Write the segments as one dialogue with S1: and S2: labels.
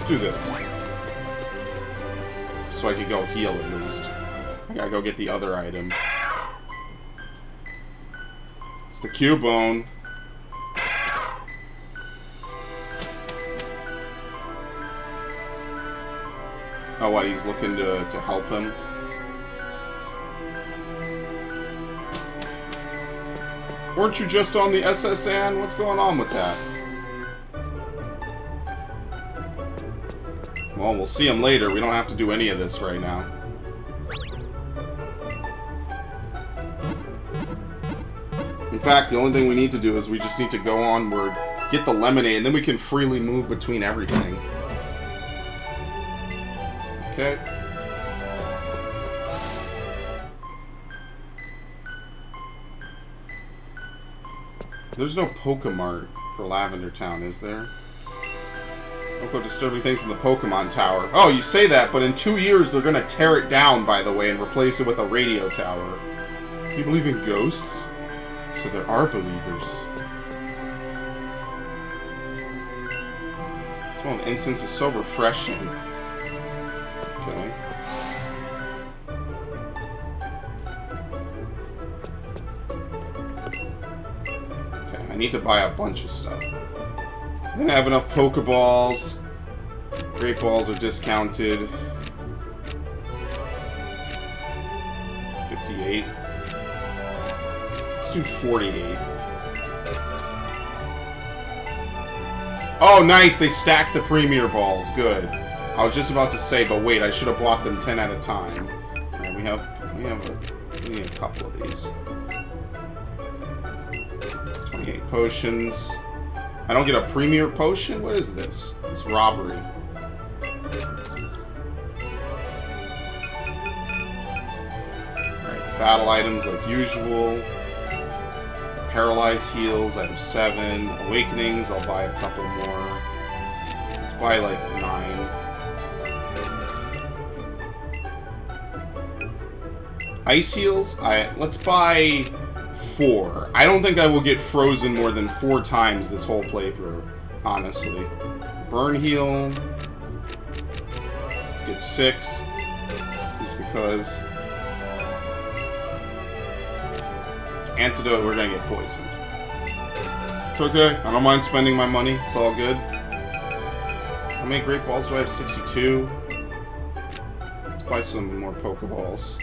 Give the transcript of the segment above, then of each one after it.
S1: Let's do this. So I can go heal at least. I gotta go get the other item. It's the Cubone. Oh, what? He's looking to help him? Weren't you just on the SSN? What's going on with that? Well, we'll see him later. We don't have to do any of this right now. In fact, the only thing we need to do is we just need to go onward, get the lemonade, and then we can freely move between everything. Okay. There's no Pokemart for Lavender Town, is there? Don't go disturbing things in the Pokemon Tower. Oh, you say that, but in 2 years they're gonna tear it down, by the way, and replace it with a radio tower. You believe in ghosts? So there are believers. This one of incense is so refreshing. Okay. Okay, I need to buy a bunch of stuff. I think I have enough Pokeballs. Great Balls are discounted. 58. Let's do 48. Oh, nice! They stacked the Premier Balls. Good. I was just about to say, but wait, I should have bought them 10 at a time. Alright, we need a couple of these. 28 potions. I don't get a Premier Potion? What is this? It's robbery. Alright, battle items like usual. Paralyzed heals, I have 7. Awakenings, I'll buy a couple more. Let's buy like 9. Ice heals, let's buy 4. I don't think I will get frozen more than 4 times this whole playthrough, honestly. Burn heal. Let's get 6. Just because. Antidote, we're gonna get poisoned. It's okay. I don't mind spending my money. It's all good. How many Great Balls do I have? 62. Let's buy some more Pokeballs.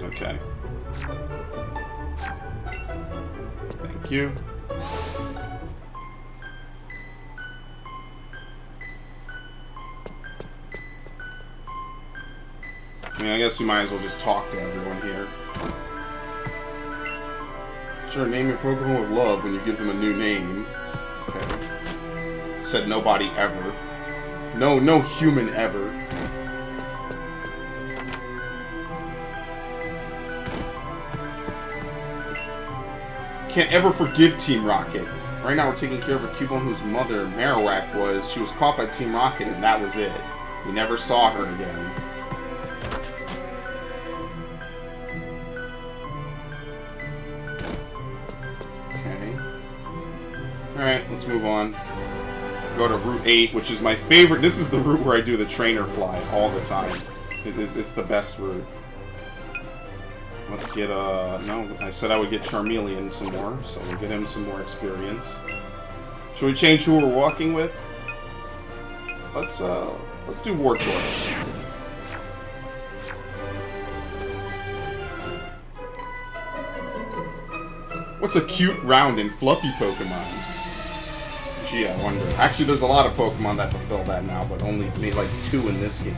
S1: Okay. Thank you. I mean, I guess we might as well just talk to everyone here. Sure, name your Pokemon with love when you give them a new name. Okay. Said nobody ever. No human ever. Can't ever forgive Team Rocket. Right now we're taking care of a Cubone whose mother, Marowak, was. She was caught by Team Rocket and that was it. We never saw her again. Alright, let's move on. Go to Route 8, which is my favorite. This is the route where I do the trainer fly all the time. It's the best route. Let's get, no, I said I would get Charmeleon some more, so we'll get him some more experience. Should we change who we're walking with? Let's do Wartortle. What's a cute, round, and fluffy Pokemon? Gee, I wonder. Actually, there's a lot of Pokemon that fulfill that now, but only made like 2 in this game.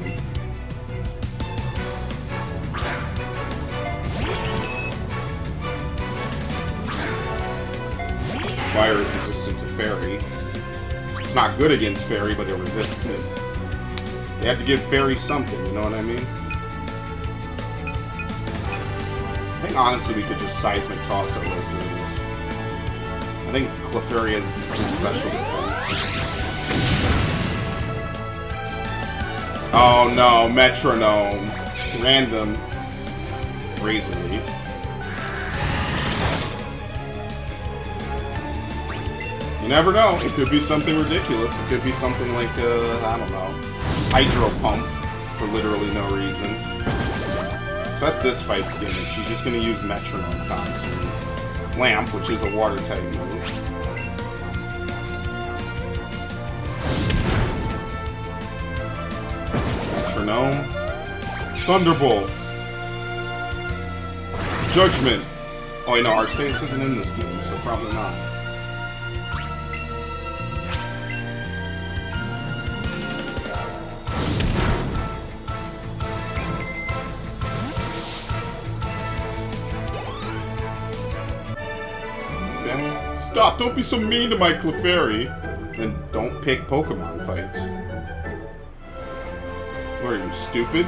S1: Fire is resistant to Fairy. It's not good against Fairy, but it resists it. You have to give Fairy something, you know what I mean? I think honestly we could just Seismic Toss our way through this. I think Clefairy has decent special defense. Oh no, Metronome. Random. Razor Leaf. You never know. It could be something ridiculous. It could be something like, I don't know, Hydro Pump for literally no reason. So that's this fight's gimmick. She's just going to use Metronome constantly. Lamp, which is a water-type move. Metronome. Thunderbolt. Judgment. Oh, wait, no, Arceus isn't in this game, so probably not. Okay. Stop! Don't be so mean to my Clefairy! Then don't pick Pokemon fights. What are you, stupid?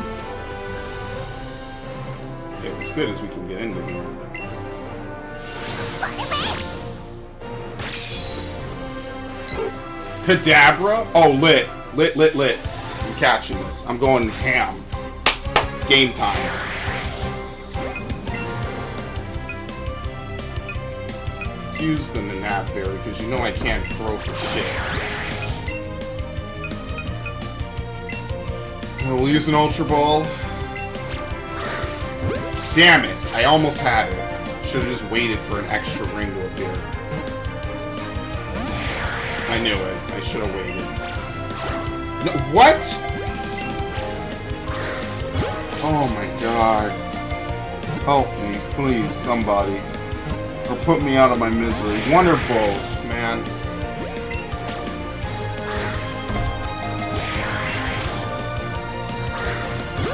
S1: Okay, as good as we can get into here. Kadabra? Oh, lit. Lit. I'm catching this. I'm going ham. It's game time. Let's use the Nanab Berry, because you know I can't throw for shit. We'll use an Ultra Ball. Damn it! I almost had it. Should have just waited for an extra ring to appear. I knew it. I should have waited. No, what? Oh my god. Help me, please, somebody. Or put me out of my misery. Wonderful, man.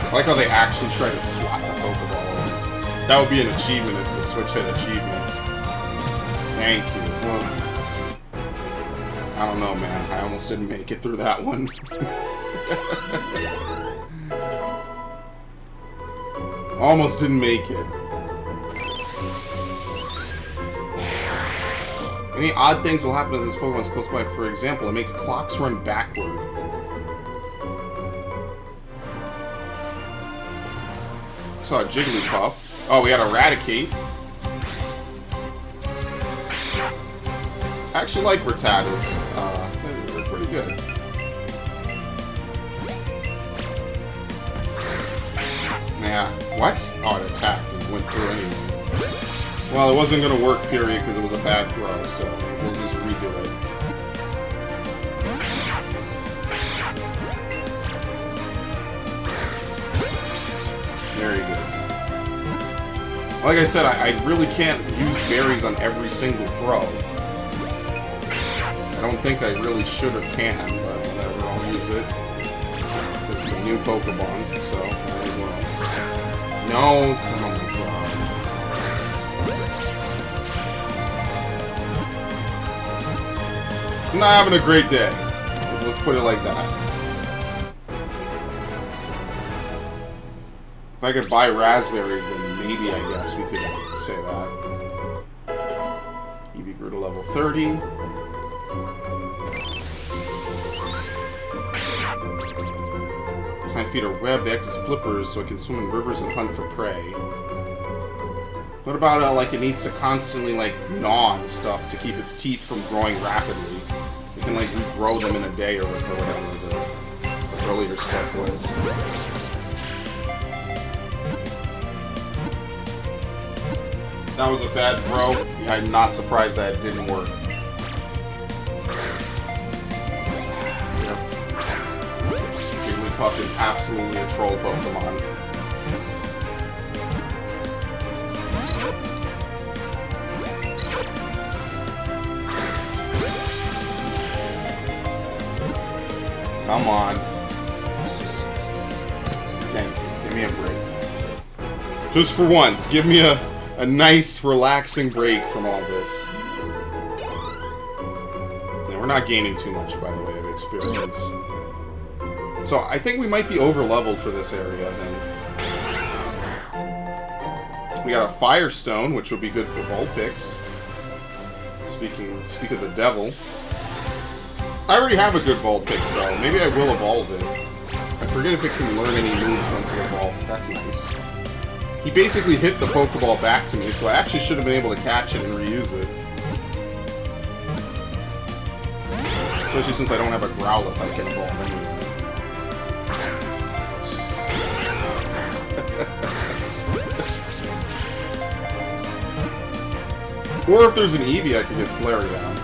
S1: I like how they actually try to swap the Pokeball. That would be an achievement if the Switch had achievements. Thank you. Whoa. I don't know, man. I almost didn't make it through that one. Almost didn't make it. Any odd things will happen to this Pokemon's close by. For example, it makes clocks run backward. Saw a Jigglypuff. Oh, we had Eradicate. I actually like Rattatas. They're pretty good. Yeah. What? Oh, it attacked and went through anyway. Well, it wasn't going to work, period, because it was a bad throw, so we'll just redo it. Very good. Like I said, I really can't use berries on every single throw. I don't think I really should or can, but whatever, I'll use it. It's a new Pokemon, so might as well. No! Oh my god. I'm not having a great day. Let's put it like that. If I could buy raspberries, then maybe I guess we could say that. Eevee grew to level 30. Hind feet are webbed, they act as flippers, so it can swim in rivers and hunt for prey. What about, like, it needs to constantly, like, gnaw and stuff to keep its teeth from growing rapidly? It can, like, regrow them in a day or whatever the earlier stuff was. That was a bad throw. Yeah, I'm not surprised that it didn't work. Jigglypuff is absolutely a troll Pokemon. Come on. Thank you. Give me a break. Just for once, give me a nice, relaxing break from all this. Yeah, we're not gaining too much, by the way, of experience. So I think we might be over-leveled for this area, then. We got a Firestone, which would be good for Vulpix. Speak of the devil. I already have a good Vulpix, though. Maybe I will evolve it. I forget if it can learn any moves once it evolves. That's nice. He basically hit the Pokeball back to me, so I actually should have been able to catch it and reuse it. Especially since I don't have a Growlithe I can evolve anyway. Or if there's an Eevee, I could get Flareon.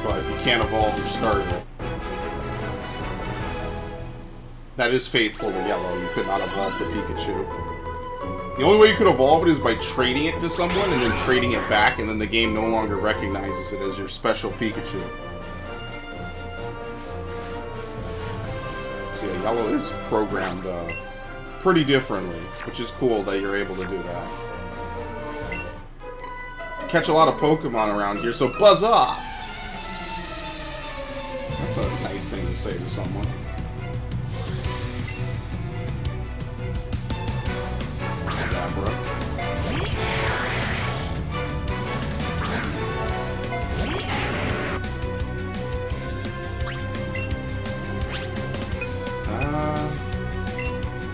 S1: But you can't evolve your starter. That is faithful to Yellow. You could not evolve the Pikachu. The only way you could evolve it is by trading it to someone and then trading it back, and then the game no longer recognizes it as your special Pikachu. So yeah, Yellow is programmed pretty differently, which is cool that you're able to do that. Catch a lot of Pokemon around here, so buzz off! That's a nice thing to say to someone.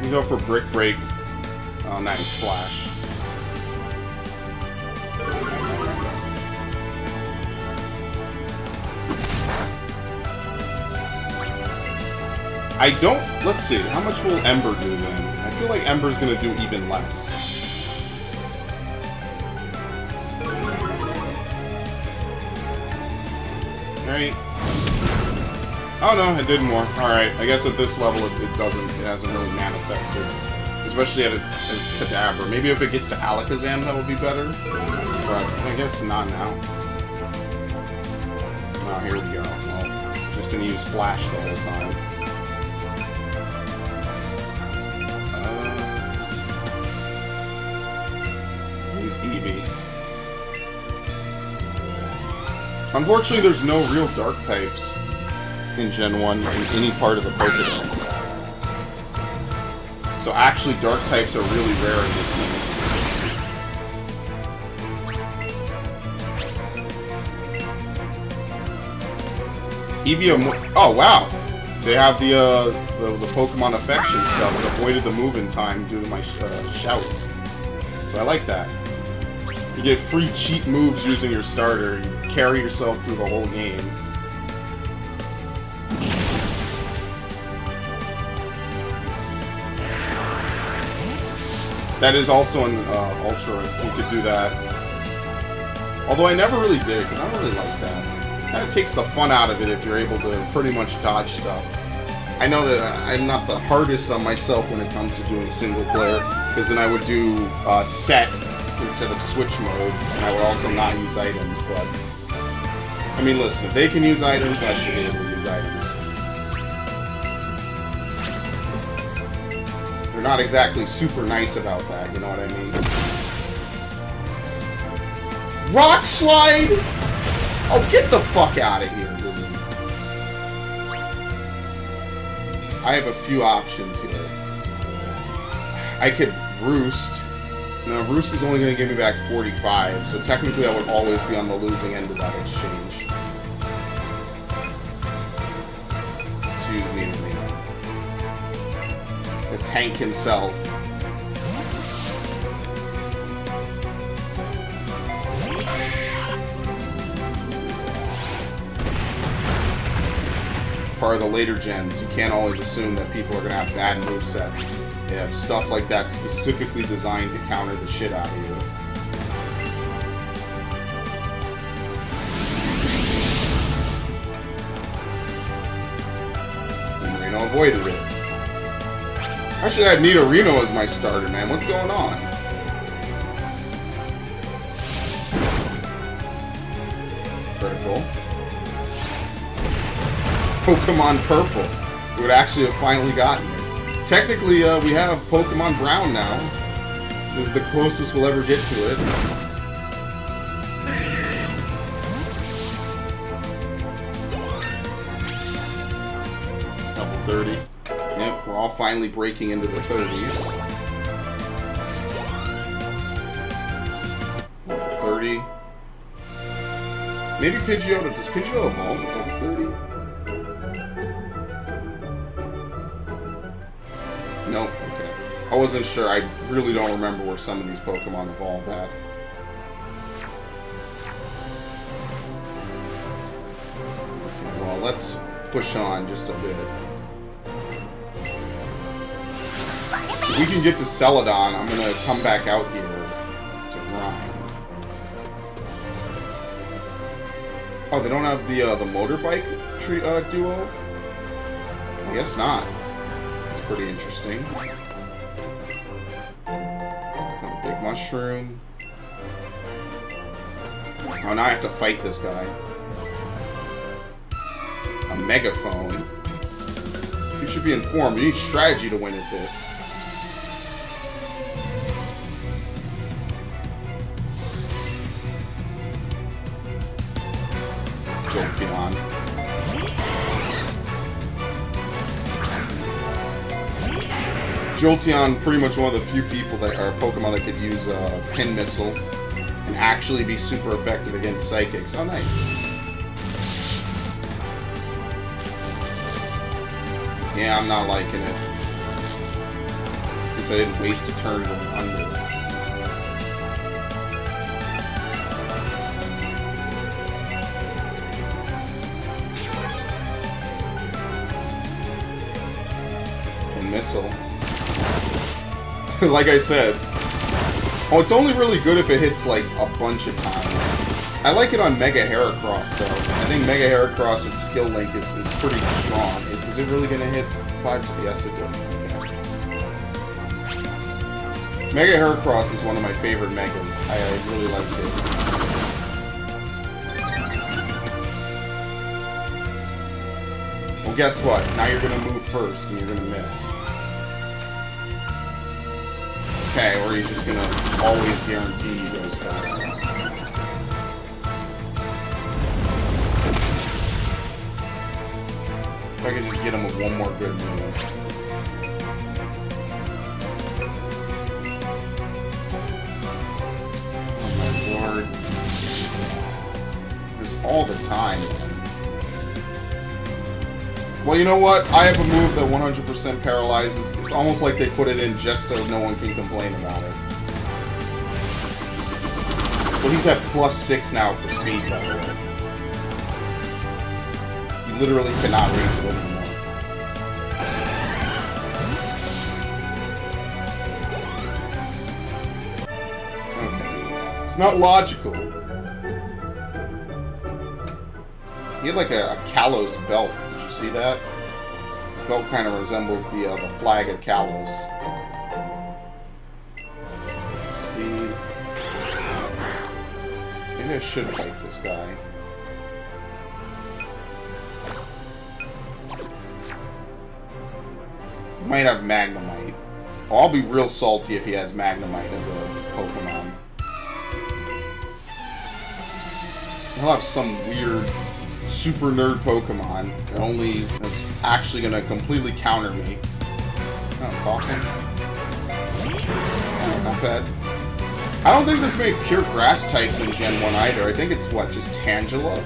S1: We go for Brick Break. Oh, nice Flash. I don't... Let's see. How much will Ember do then? I feel like Ember's going to do even less. Alright. Oh no, it did more. Alright, I guess at this level it hasn't really manifested. Especially at its Kadabra. Maybe if it gets to Alakazam that would be better. But I guess not now. Oh, here we go. Well, just gonna use Flash the whole time. Use Eevee. Unfortunately, there's no real Dark types in Gen 1 in any part of the Pokédex. So actually, Dark types are really rare in this game. Eevee, oh wow! They have the Pokemon affection stuff that avoided the move in time due to my shout. So I like that. You get free cheat moves using your starter. You carry yourself through the whole game. That is also an Ultra. You could do that. Although I never really did, because I don't really like that. Kind of takes the fun out of it if you're able to pretty much dodge stuff. I know that I'm not the hardest on myself when it comes to doing single player, because then I would do set instead of switch mode, and I would also not use items, but... I mean, listen, if they can use items, I should be able to use items. They're not exactly super nice about that, you know what I mean? Rock Slide! Oh, get the fuck out of here, Lily. I have a few options here. I could Roost. Now, Roost is only going to give me back 45, so technically I would always be on the losing end of that exchange. Excuse me. The tank himself. Part of the later gens, you can't always assume that people are going to have bad movesets. They have stuff like that specifically designed to counter the shit out of you. And Reno avoided it. Actually, I had Nidorino as my starter, man. What's going on? Critical. Pokemon Purple. It would actually have finally gotten it. Technically, we have Pokemon Brown now. This is the closest we'll ever get to it. Level 30. Yep, we're all finally breaking into the 30s. Level 30. Maybe Pidgeotto. Does Pidgeotto evolve at level 30? Nope, okay. I wasn't sure. I really don't remember where some of these Pokemon evolve at. Okay, well, let's push on just a bit. If we can get to Celadon, I'm gonna come back out here to grind. Oh, they don't have the motorbike duo? I guess not. That's pretty interesting. A big mushroom. Oh, now I have to fight this guy. A megaphone. You should be informed. You need strategy to win at this. Jolteon. Jolteon, pretty much one of the few people that are Pokemon that could use Pin Missile and actually be super effective against Psychics. Oh, nice. Yeah, I'm not liking it. Because I didn't waste a turn going under. And Missile. Like I said. Oh, it's only really good if it hits, like, a bunch of times. I like it on Mega Heracross, though. I think Mega Heracross with Skill Link is pretty strong. Is it really going to hit 5? Yes, it does. Yeah. Mega Heracross is one of my favorite Megas. I really like it. Well, guess what? Now you're going to move first, and you're going to miss. Okay, or he's just going to always guarantee he goes fast. If I could just get him with one more good move. Oh my lord. This all the time, man. Well, you know what? I have a move that 100% paralyzes. It's almost like they put it in just so no one can complain about it. So he's at +6 now for speed, by the way. You literally cannot reach it anymore. Okay. It's not logical. He had like a Kalos belt. Did you see that? His belt kind of resembles the flag of Kalos. Speed. Maybe I should fight this guy. Might have Magnemite. Oh, I'll be real salty if he has Magnemite as a Pokemon. He'll have some weird super nerd Pokemon that's actually gonna completely counter me. Oh, Coffin. Oh, not bad. I don't think there's many pure grass types in Gen 1 either. I think it's what, just Tangela?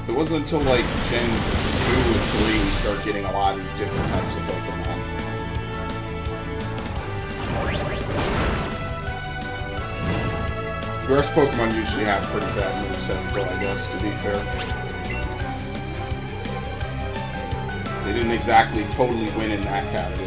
S1: It wasn't until like Gen 2 and 3 we start getting a lot of these different types of Pokemon. Grass Pokemon usually have pretty bad movesets though, I guess, to be fair. They didn't exactly totally win in that category.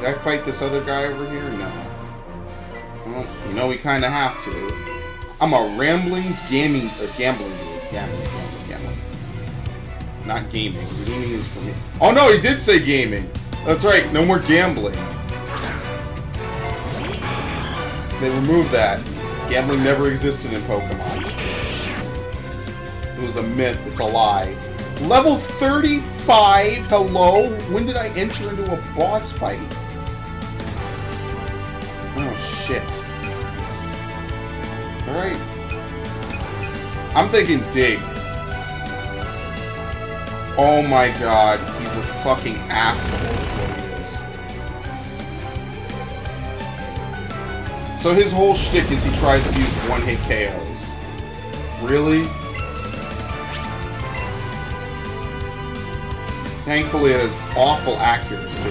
S1: Did I fight this other guy over here? No. Well, you know we kind of have to. I'm a rambling gambling dude. Gambling. Not gaming. Gaming is for me. Oh no, he did say gaming. That's right. No more gambling. They removed that. Gambling never existed in Pokemon. It was a myth. It's a lie. Level 35? Hello? When did I enter into a boss fight? Oh, shit. Alright. I'm thinking dig. Oh my god. He's a fucking asshole is what he is. So his whole shtick is he tries to use one-hit KOs. Really? Thankfully, it has awful accuracy.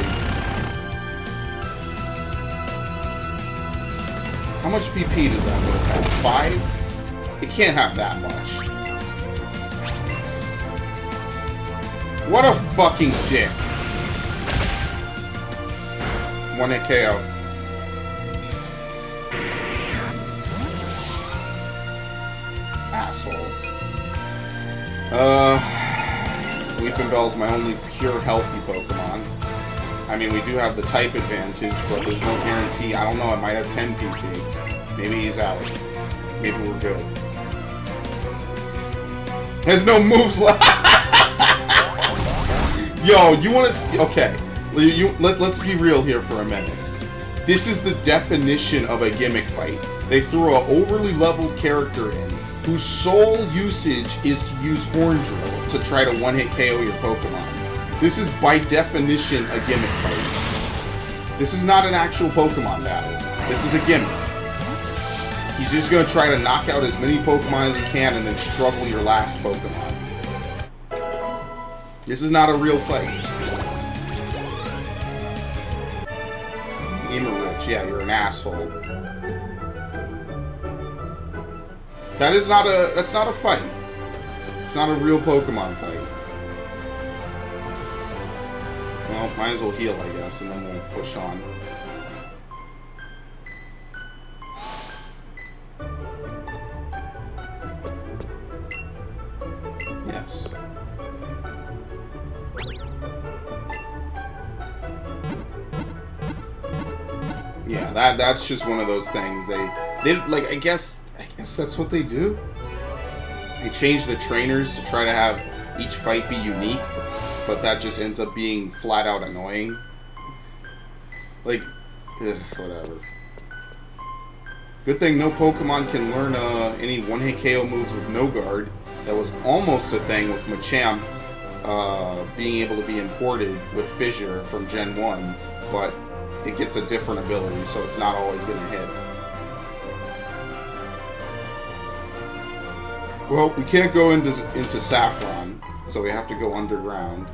S1: How much PP does that move have? 5? It can't have that much. What a fucking dick. One-hit KO. Asshole. Weepinbell's my only pure healthy Pokemon. I mean, we do have the type advantage, but there's no guarantee. I don't know, it might have 10 PP. Maybe he's out. Maybe we're good. There's no moves left. Yo, you want to see? Okay, let's be real here for a minute. This is the definition of a gimmick fight. They threw an overly leveled character in, whose sole usage is to use Horn Drill to try to one-hit KO your Pokemon. This is, by definition, a gimmick fight. This is not an actual Pokemon battle. This is a gimmick. He's just going to try to knock out as many Pokemon as he can and then struggle your last Pokemon. This is not a real fight. Rich, yeah, you're an asshole. That's not a fight. It's not a real Pokemon fight. Well, might as well heal, I guess, and then we'll push on. Yes. Yeah, that's just one of those things. They like, I guess that's what they do. They change the trainers to try to have each fight be unique, but that just ends up being flat out annoying. Like, whatever. Good thing no Pokemon can learn any one-hit KO moves with no guard. That was almost a thing with Machamp being able to be imported with Fissure from Gen 1, but it gets a different ability, so it's not always going to hit. Well, we can't go into Saffron, so we have to go underground.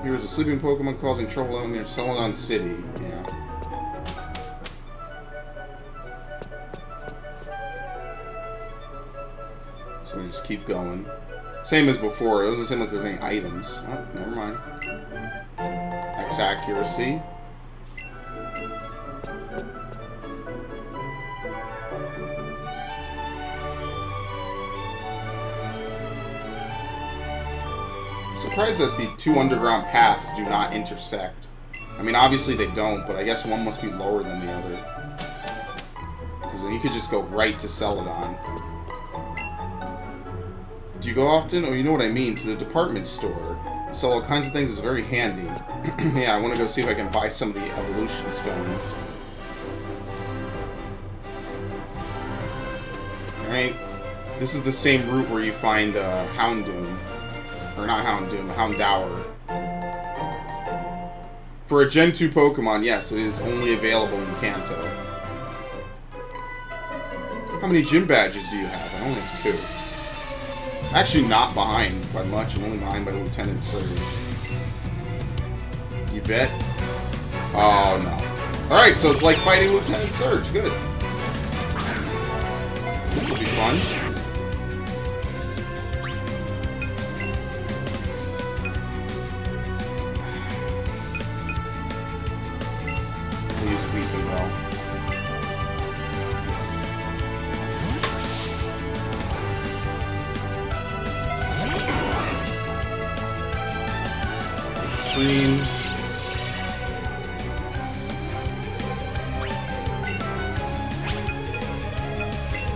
S1: Here's a sleeping Pokemon causing trouble out near Celadon City. Yeah. So we just keep going. Same as before. It doesn't seem like there's any items. Oh, never mind. X accuracy. Surprised that the two underground paths do not intersect. I mean, obviously they don't, but I guess one must be lower than the other. Because then you could just go right to Celadon. Do you go often? Oh, you know what I mean, to the department store. So all kinds of things is very handy. Yeah, I want to go see if I can buy some of the evolution stones. Alright. This is the same route where you find Houndoom. Or not Houndoom, Houndour. For a Gen 2 Pokemon, yes, it is only available in Kanto. How many gym badges do you have? I only have 2. Actually not behind by much, I'm only behind by Lieutenant Surge. You bet? Oh no. Alright, so it's like fighting Lieutenant Surge, good. This will be fun.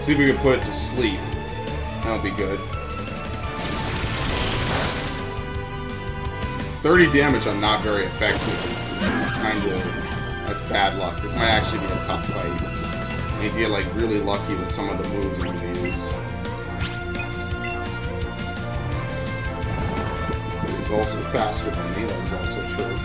S1: See if we can put it to sleep. That'll be good. 30 damage on not very effective is kind of... that's bad luck. This might actually be a tough fight. I need to get like really lucky with some of the moves I'm going to use. He's also faster than me, that was also true.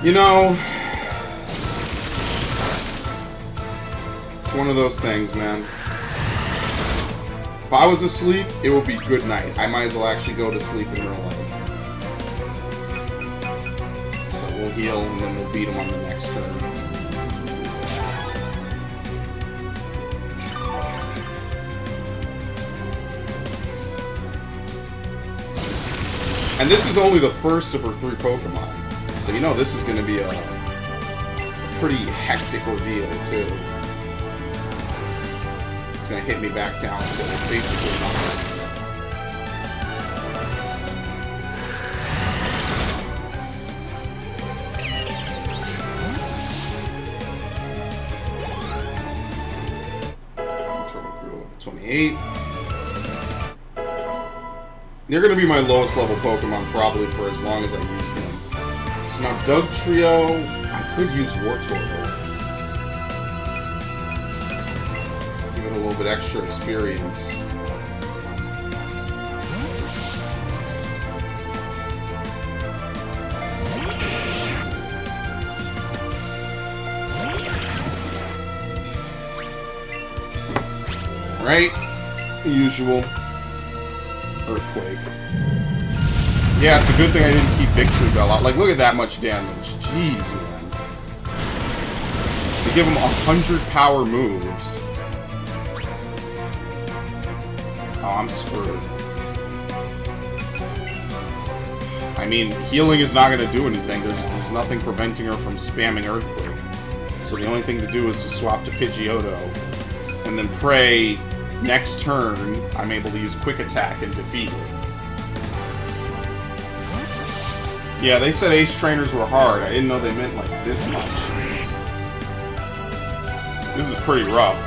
S1: You know, it's one of those things, man. If I was asleep, it would be good night. I might as well actually go to sleep in real life. So we'll heal, and then we'll beat him on the next turn. And this is only the first of her 3 Pokemon. So you know this is going to be a pretty hectic ordeal, too. It's going to hit me back down, so it's basically nothing. Level 28. They're going to be my lowest level Pokemon probably for as long as I use them. So now Dugtrio, I could use Wartortle. Give it a little bit extra experience. Right? The usual. Earthquake. Yeah, it's a good thing I didn't keep Victreebel out. Like, look at that much damage. Jeez, man. They give him 100 power moves. Oh, I'm screwed. I mean, healing is not going to do anything. There's nothing preventing her from spamming Earthquake. So the only thing to do is to swap to Pidgeotto. And then pray next turn I'm able to use Quick Attack and defeat it. Yeah, they said Ace Trainers were hard. I didn't know they meant like this much. This is pretty rough.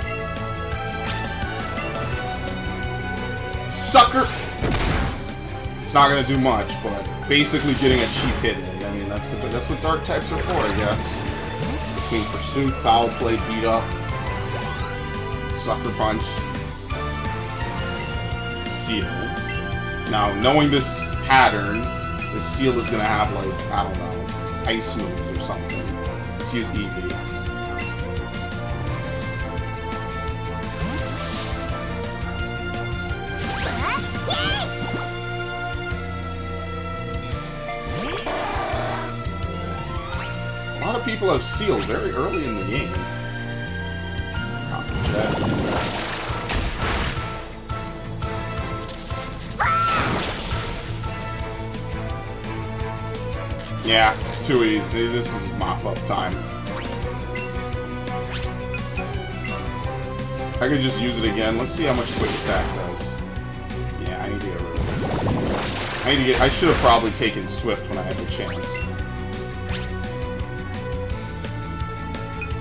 S1: Sucker! It's not gonna do much, but basically getting a cheap hit in. I mean, that's what Dark types are for, I guess. Between Pursuit, Foul Play, Beat Up, Sucker Punch, Seal. Now, knowing this pattern, the Seal is going to have, like, I don't know, ice moves or something. Let's use Eevee. A lot of people have Seal very early in the game. Copy that. Yeah, too easy. This is mop-up time. I could just use it again. Let's see how much Quick Attack does. Yeah, I need to get rid of it. I should have probably taken Swift when I had the chance.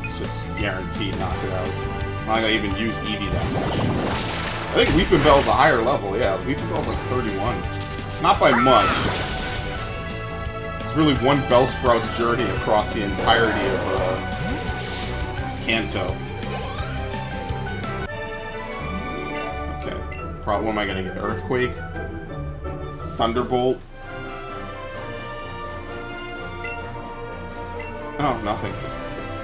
S1: It's just guaranteed knock it out. I'm not gonna even use Eevee that much. I think Weeping Bell's a higher level. Yeah, Weeping Bell's like 31. Not by much. Really one Bellsprout's journey across the entirety of Kanto. Okay. What am I gonna get? Earthquake? Thunderbolt? Oh, nothing.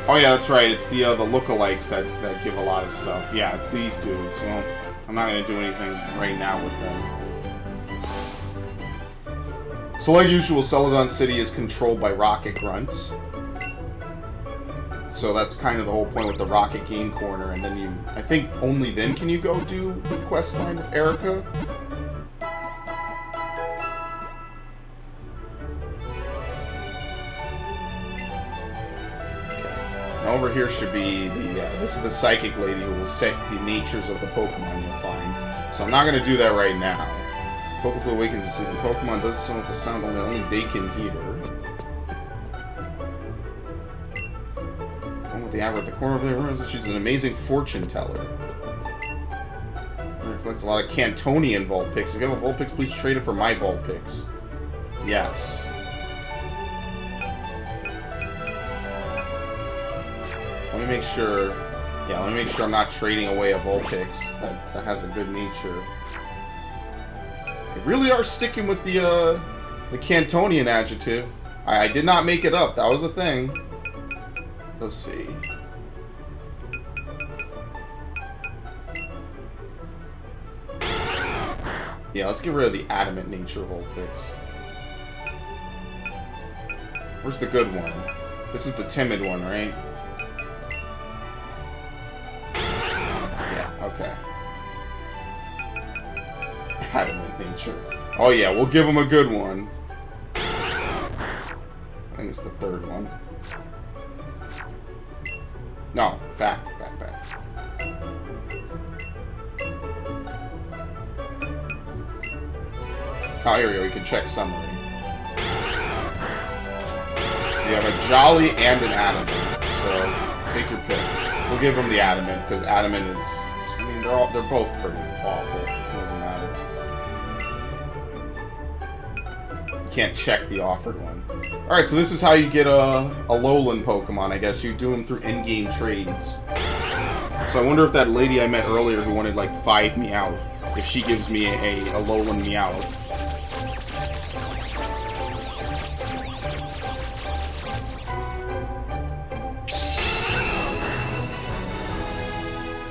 S1: Oh yeah, that's right. It's the lookalikes that give a lot of stuff. Yeah, it's these dudes. Well, I'm not gonna do anything right now with them. So like usual, Celadon City is controlled by rocket grunts. So that's kind of the whole point with the rocket game corner, and then I think only then can you go do the quest line with Erica. Now over here should be this is the psychic lady who will set the natures of the Pokemon you'll find. So I'm not going to do that right now. Pokeflow awakens a sleeping Pokemon, does so with a sound only they can hear. One with the Abra at the corner of the room, she's an amazing fortune teller. Collects a lot of Cantonian Vulpix. If you have a Vulpix, please trade it for my Vulpix. Yes. Let me make sure. Yeah, let me make sure I'm not trading away a Vulpix that has a good nature. They really are sticking with the Cantonian adjective. I did not make it up. That was a thing. Let's see. Yeah, let's get rid of the adamant nature Vulpix. Where's the good one? This is the timid one, right? Yeah, okay. Adamant nature. Oh yeah, we'll give him a good one. I think it's the third one. No, back. Oh, here we go. We can check summary. We have a Jolly and an Adamant. So, take your pick. We'll give them the Adamant, because Adamant is... I mean, they're both pretty awful. It doesn't matter. You can't check the offered one. Alright, so this is how you get a Alolan Pokemon, I guess. You do them through in-game trades. So I wonder if that lady I met earlier who wanted, like, 5 Meowth, if she gives me a Alolan Meowth.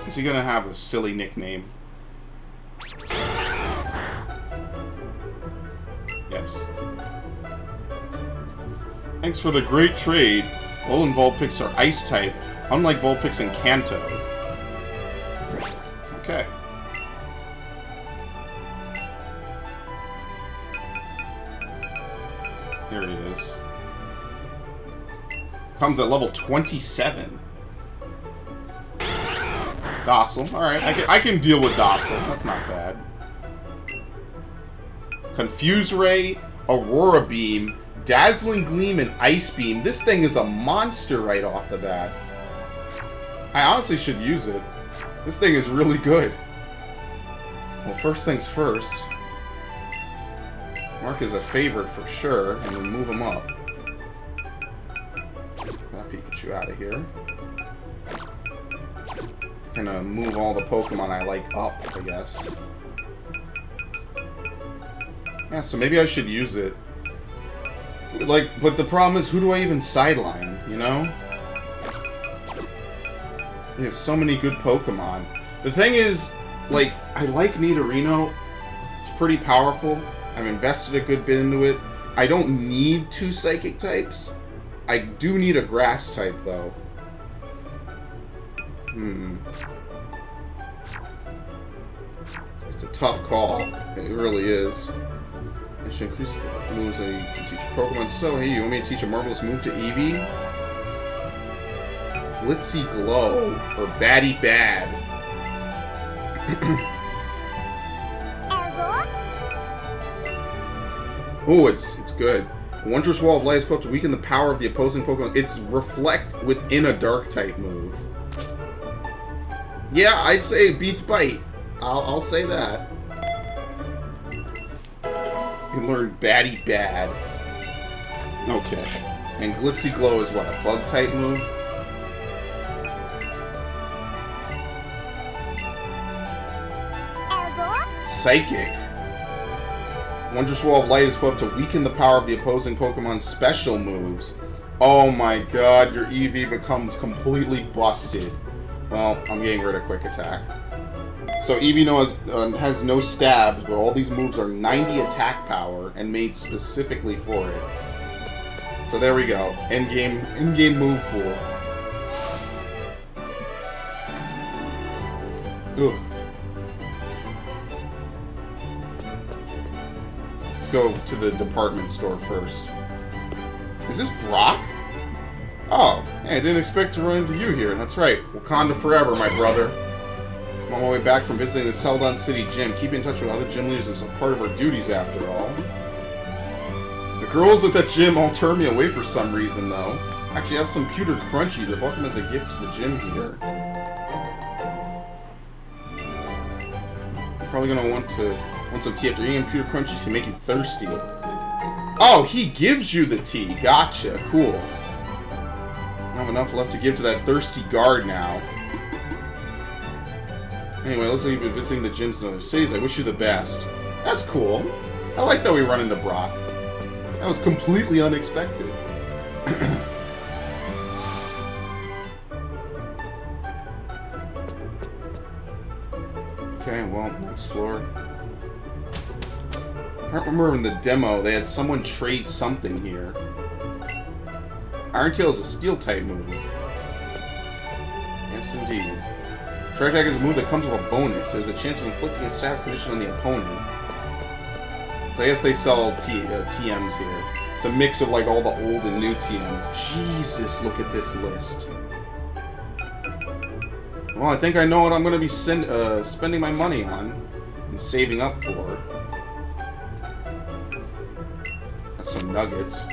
S1: Is he gonna have a silly nickname? Yes. Thanks for the great trade. Alolan Vulpix are Ice type, unlike Vulpix and Kanto. Okay. Here he is. Comes at level 27. Docile. Alright, I can deal with Docile. That's not bad. Confuse Ray, Aurora Beam, Dazzling Gleam, and Ice Beam. This thing is a monster right off the bat. I honestly should use it. This thing is really good. Well, first things first. Mark is a favorite for sure, and then move him up. That Pikachu out of here. Gonna move all the Pokemon I like up, I guess. Yeah, so maybe I should use it. Like, but the problem is, who do I even sideline, you know? We have so many good Pokemon. The thing is, like, I like Nidorino. It's pretty powerful. I've invested a good bit into it. I don't need 2 Psychic types. I do need a Grass type, though. It's a tough call. It really is. I should increase the moves that you can teach Pokemon. So, hey, you want me to teach a marvelous move to Eevee? Glitzy Glow, or Batty Bad. Oh, it's good. Wondrous Wall of Light is supposed to weaken the power of the opposing Pokemon. It's Reflect within a Dark-type move. Yeah, I'd say it beats Bite. I'll say that. You learned Batty Bad. Okay. And Glitzy Glow is what, a Bug-type move? Psychic. Wondrous Wall of Light is supposed to weaken the power of the opposing Pokemon's special moves. Oh my god, your Eevee becomes completely busted. Well, I'm getting rid of Quick Attack. So Eevee has no stabs, but all these moves are 90 attack power and made specifically for it. So there we go. In-game move pool. Ugh. Let's go to the department store first. Is this Brock? Oh, hey, I didn't expect to run into you here. That's right. Wakanda forever, my brother. I'm on my way back from visiting the Celadon City gym. Keeping in touch with other gym leaders is a part of our duties, after all. The girls at that gym all turned me away for some reason, though. Actually, I have some pewter crunchies. I bought them as a gift to the gym here. You're probably gonna want some tea after eating. Pewter crunchies can make you thirsty. Oh, he gives you the tea. Gotcha. Cool. I don't have enough left to give to that thirsty guard now. Anyway, looks like you've been visiting the gyms in other cities. I wish you the best. That's cool. I like that we run into Brock. That was completely unexpected. Okay, well, next floor. I don't remember in the demo, they had someone trade something here. Iron Tail is a Steel-type move. Yes, indeed. Try Attack is a move that comes with a bonus. There's a chance of inflicting a status condition on the opponent. So I guess they sell TMs here. It's a mix of like all the old and new TMs. Jesus, look at this list. Well, I think I know what I'm going to be spending my money on and saving up for. That's some nuggets.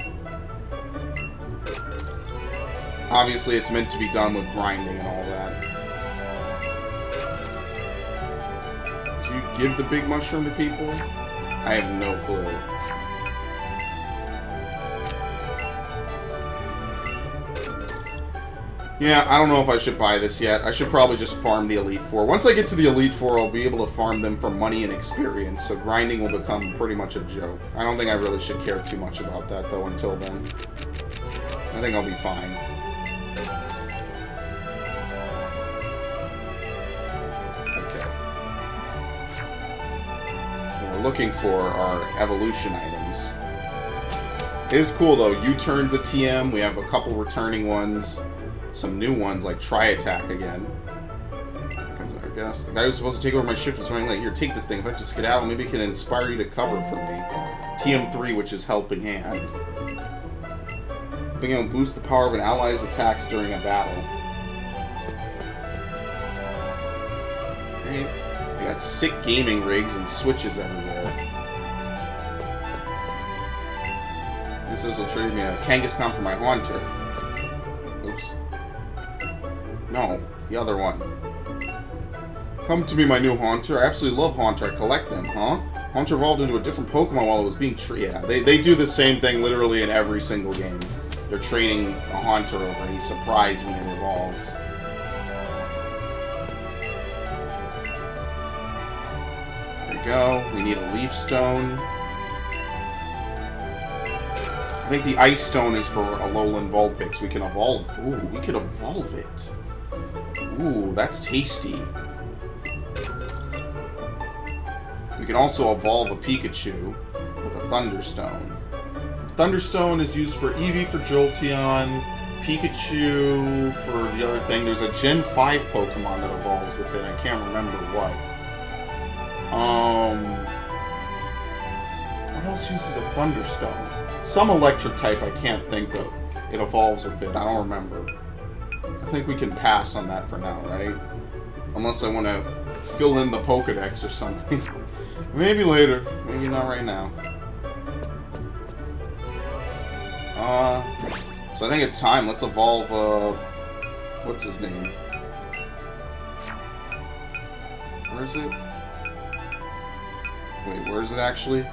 S1: Obviously, it's meant to be done with grinding and all that. Do you give the big mushroom to people? I have no clue. Yeah, I don't know if I should buy this yet. I should probably just farm the Elite Four. Once I get to the Elite Four, I'll be able to farm them for money and experience, so grinding will become pretty much a joke. I don't think I really should care too much about that, though, until then. I think I'll be fine. Okay. What we're looking for are evolution items. It is cool, though. U-Turn's a TM. We have a couple returning ones. Some new ones, like Tri-Attack again. Here comes our guest. The guy who's supposed to take over my shift is running late. Here, take this thing. If I have to skedaddle, maybe it can inspire you to cover for me. TM3, which is Helping Hand. Being able to boost the power of an ally's attacks during a battle. Right. We got sick gaming rigs and switches everywhere. This will trade me a Kangaskhan for my Haunter. Oops. No, the other one. Come to me, my new Haunter. I absolutely love Haunter. I collect them, huh? Haunter evolved into a different Pokemon while it was being treated. Yeah, they do the same thing literally in every single game. They're training a Haunter over, and he's surprised when it evolves. There we go. We need a Leaf Stone. I think the Ice Stone is for Alolan Vulpix. We can evolve. Ooh, we could evolve it. Ooh, that's tasty. We can also evolve a Pikachu with a Thunderstone. Thunderstone is used for Eevee for Jolteon, Pikachu for the other thing. There's a Gen 5 Pokemon that evolves with it. I can't remember what. What else uses a Thunderstone? Some electric type I can't think of. It evolves with it. I don't remember. I think we can pass on that for now, right? Unless I want to fill in the Pokedex or something. Maybe later. Maybe not right now. So I think it's time. Let's evolve, what's his name? Where is it? Wait, where is it actually?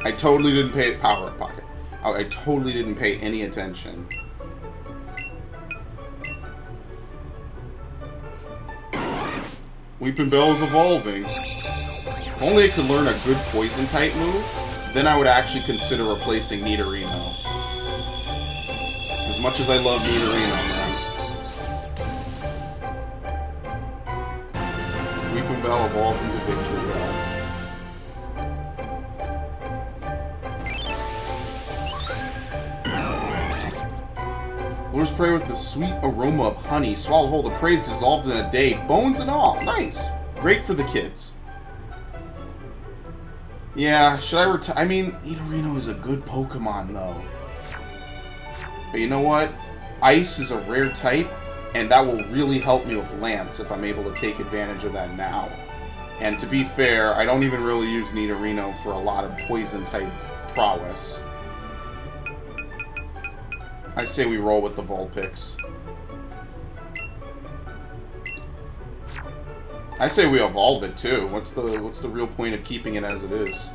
S1: I totally didn't pay Power Up Pocket. I totally didn't pay any attention. Weeping Bell is evolving. If only it could learn a good Poison type move, then I would actually consider replacing Nidorino. As much as I love Nidorino, man. Weeping Bell evolved into Victreebel. Lures prey with the sweet aroma of honey. Swallowed whole, the prey is dissolved in a day. Bones and all. Nice. Great for the kids. Yeah, should I retire? I mean, Nidorino is a good Pokemon, though. But you know what? Ice is a rare type, and that will really help me with Lance if I'm able to take advantage of that now. And to be fair, I don't even really use Nidorino for a lot of Poison-type prowess. I say we roll with the Vulpix. I say we evolve it too. What's the real point of keeping it as it is?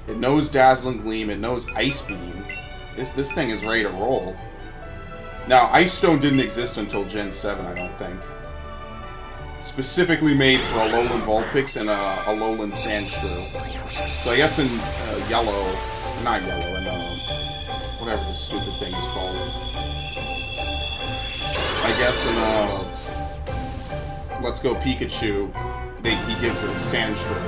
S1: It knows Dazzling Gleam. It knows Ice Beam. This thing is ready to roll. Now, Ice Stone didn't exist until Gen 7, I don't think. Specifically made for Alolan Vulpix and Alolan Sandshrew. So I guess in Yellow, Not yellow, and whatever the stupid thing is called. I guess in Let's Go Pikachu, he gives a Sandshrew.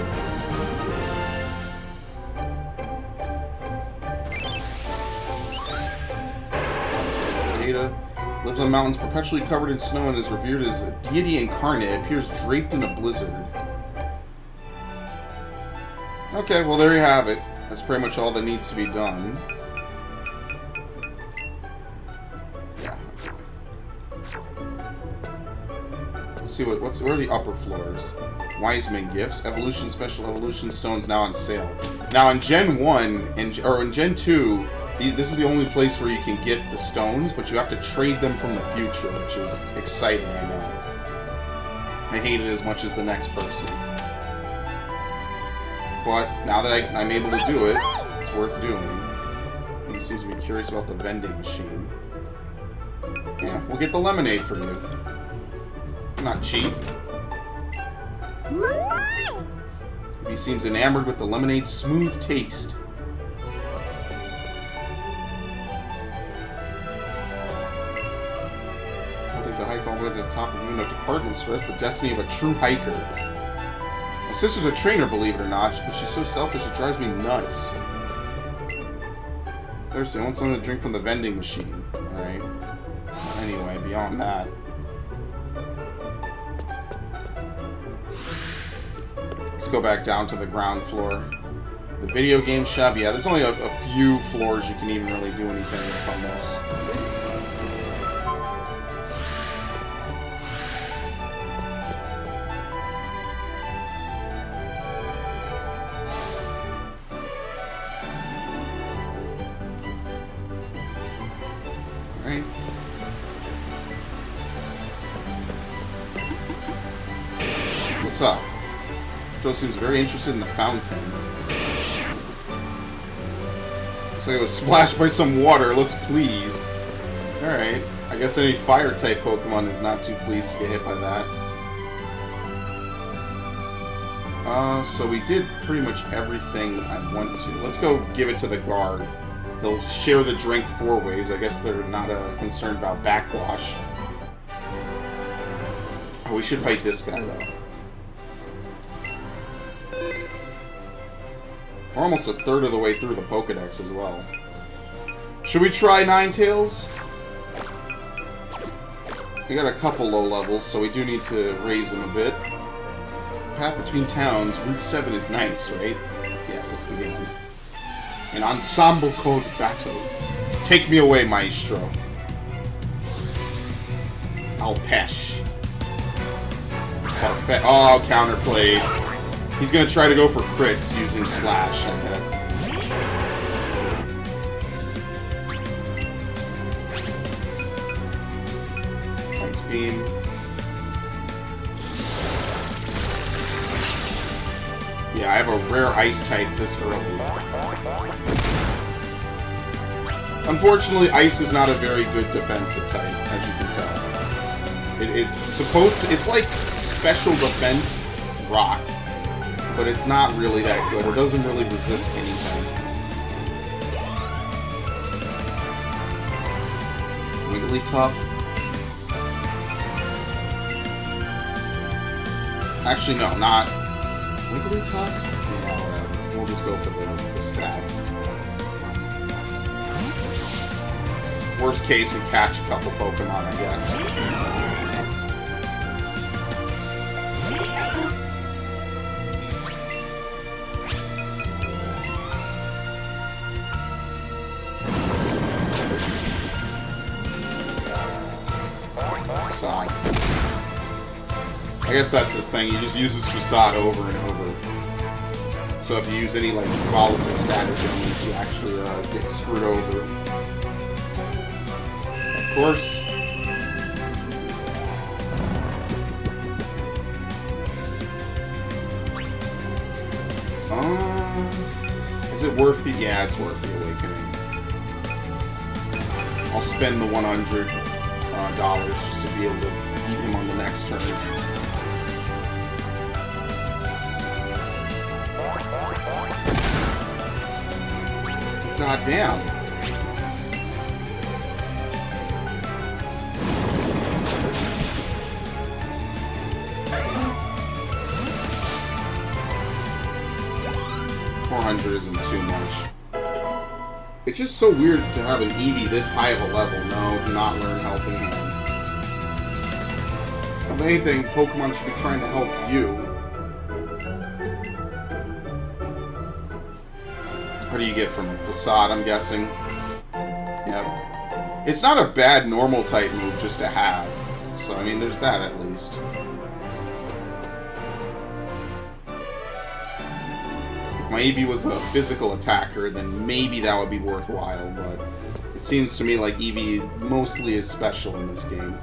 S1: Data lives on mountains perpetually covered in snow and is revered as a deity incarnate. It appears draped in a blizzard. Okay, well there you have it. That's pretty much all that needs to be done. Yeah. Let's see where are the upper floors? Wiseman gifts, evolution special evolution stones now on sale. Now in Gen 1 or in Gen 2, this is the only place where you can get the stones, but you have to trade them from the future, which is exciting, I know. I hate it as much as the next person. But now that I'm able to do it, it's worth doing. He seems to be curious about the vending machine. Yeah, we'll get the lemonade for you. Not cheap. He seems enamored with the lemonade's smooth taste. I'll take the hike all the way to the top of the department store. That's the destiny of a true hiker. My sister's a trainer, believe it or not, but she's so selfish it drives me nuts. Thursday, I want something to drink from the vending machine. Alright. Anyway, beyond that. Let's go back down to the ground floor. The video game shop, yeah, there's only a few floors you can even really do anything with on this. Alright. What's up? Joe seems very interested in the fountain. Looks like it was splashed by some water. Looks pleased. Alright. I guess any fire-type Pokemon is not too pleased to get hit by that. So we did pretty much everything I want to. Let's go give it to the guard. He'll share the drink 4 ways. I guess they're not concerned about backwash. Oh, we should fight this guy, though. We're almost a third of the way through the Pokedex as well. Should we try Ninetales? We got a couple low levels, so we do need to raise them a bit. Path between towns, Route 7 is nice, right? Yes, let's begin. An ensemble code battle. Take me away, Maestro. Alpesh. Parfait. Oh, counterplayed. He's gonna try to go for crits using Slash, I bet. Ice Beam. Yeah, I have a rare Ice type this early. Unfortunately, Ice is not a very good defensive type, as you can tell. It's supposed to... It's like special defense rock. But it's not really that good. It doesn't really resist anything. Wigglytuff. Actually, no, not Wigglytuff. Yeah, whatever. We'll just go for the stat. Worst case, we catch a couple Pokemon, I guess. Facade. I guess that's his thing. He just uses Facade over and over. So if you use any like volatile status elements, you actually get screwed over. Of course. Is it worth the? Yeah, it's worth the Awakening. I'll spend the $100 just to be able to beat him on the next turn. goddamn. Isn't too much. It's just so weird to have an Eevee this high of a level. No, do not learn Helping Hand. If anything, Pokemon should be trying to help you. What do you get from Facade, I'm guessing? Yep. It's not a bad normal type move just to have. So, I mean, there's that at least. If my Eevee was a physical attacker, then maybe that would be worthwhile, but it seems to me like Eevee mostly is special in this game.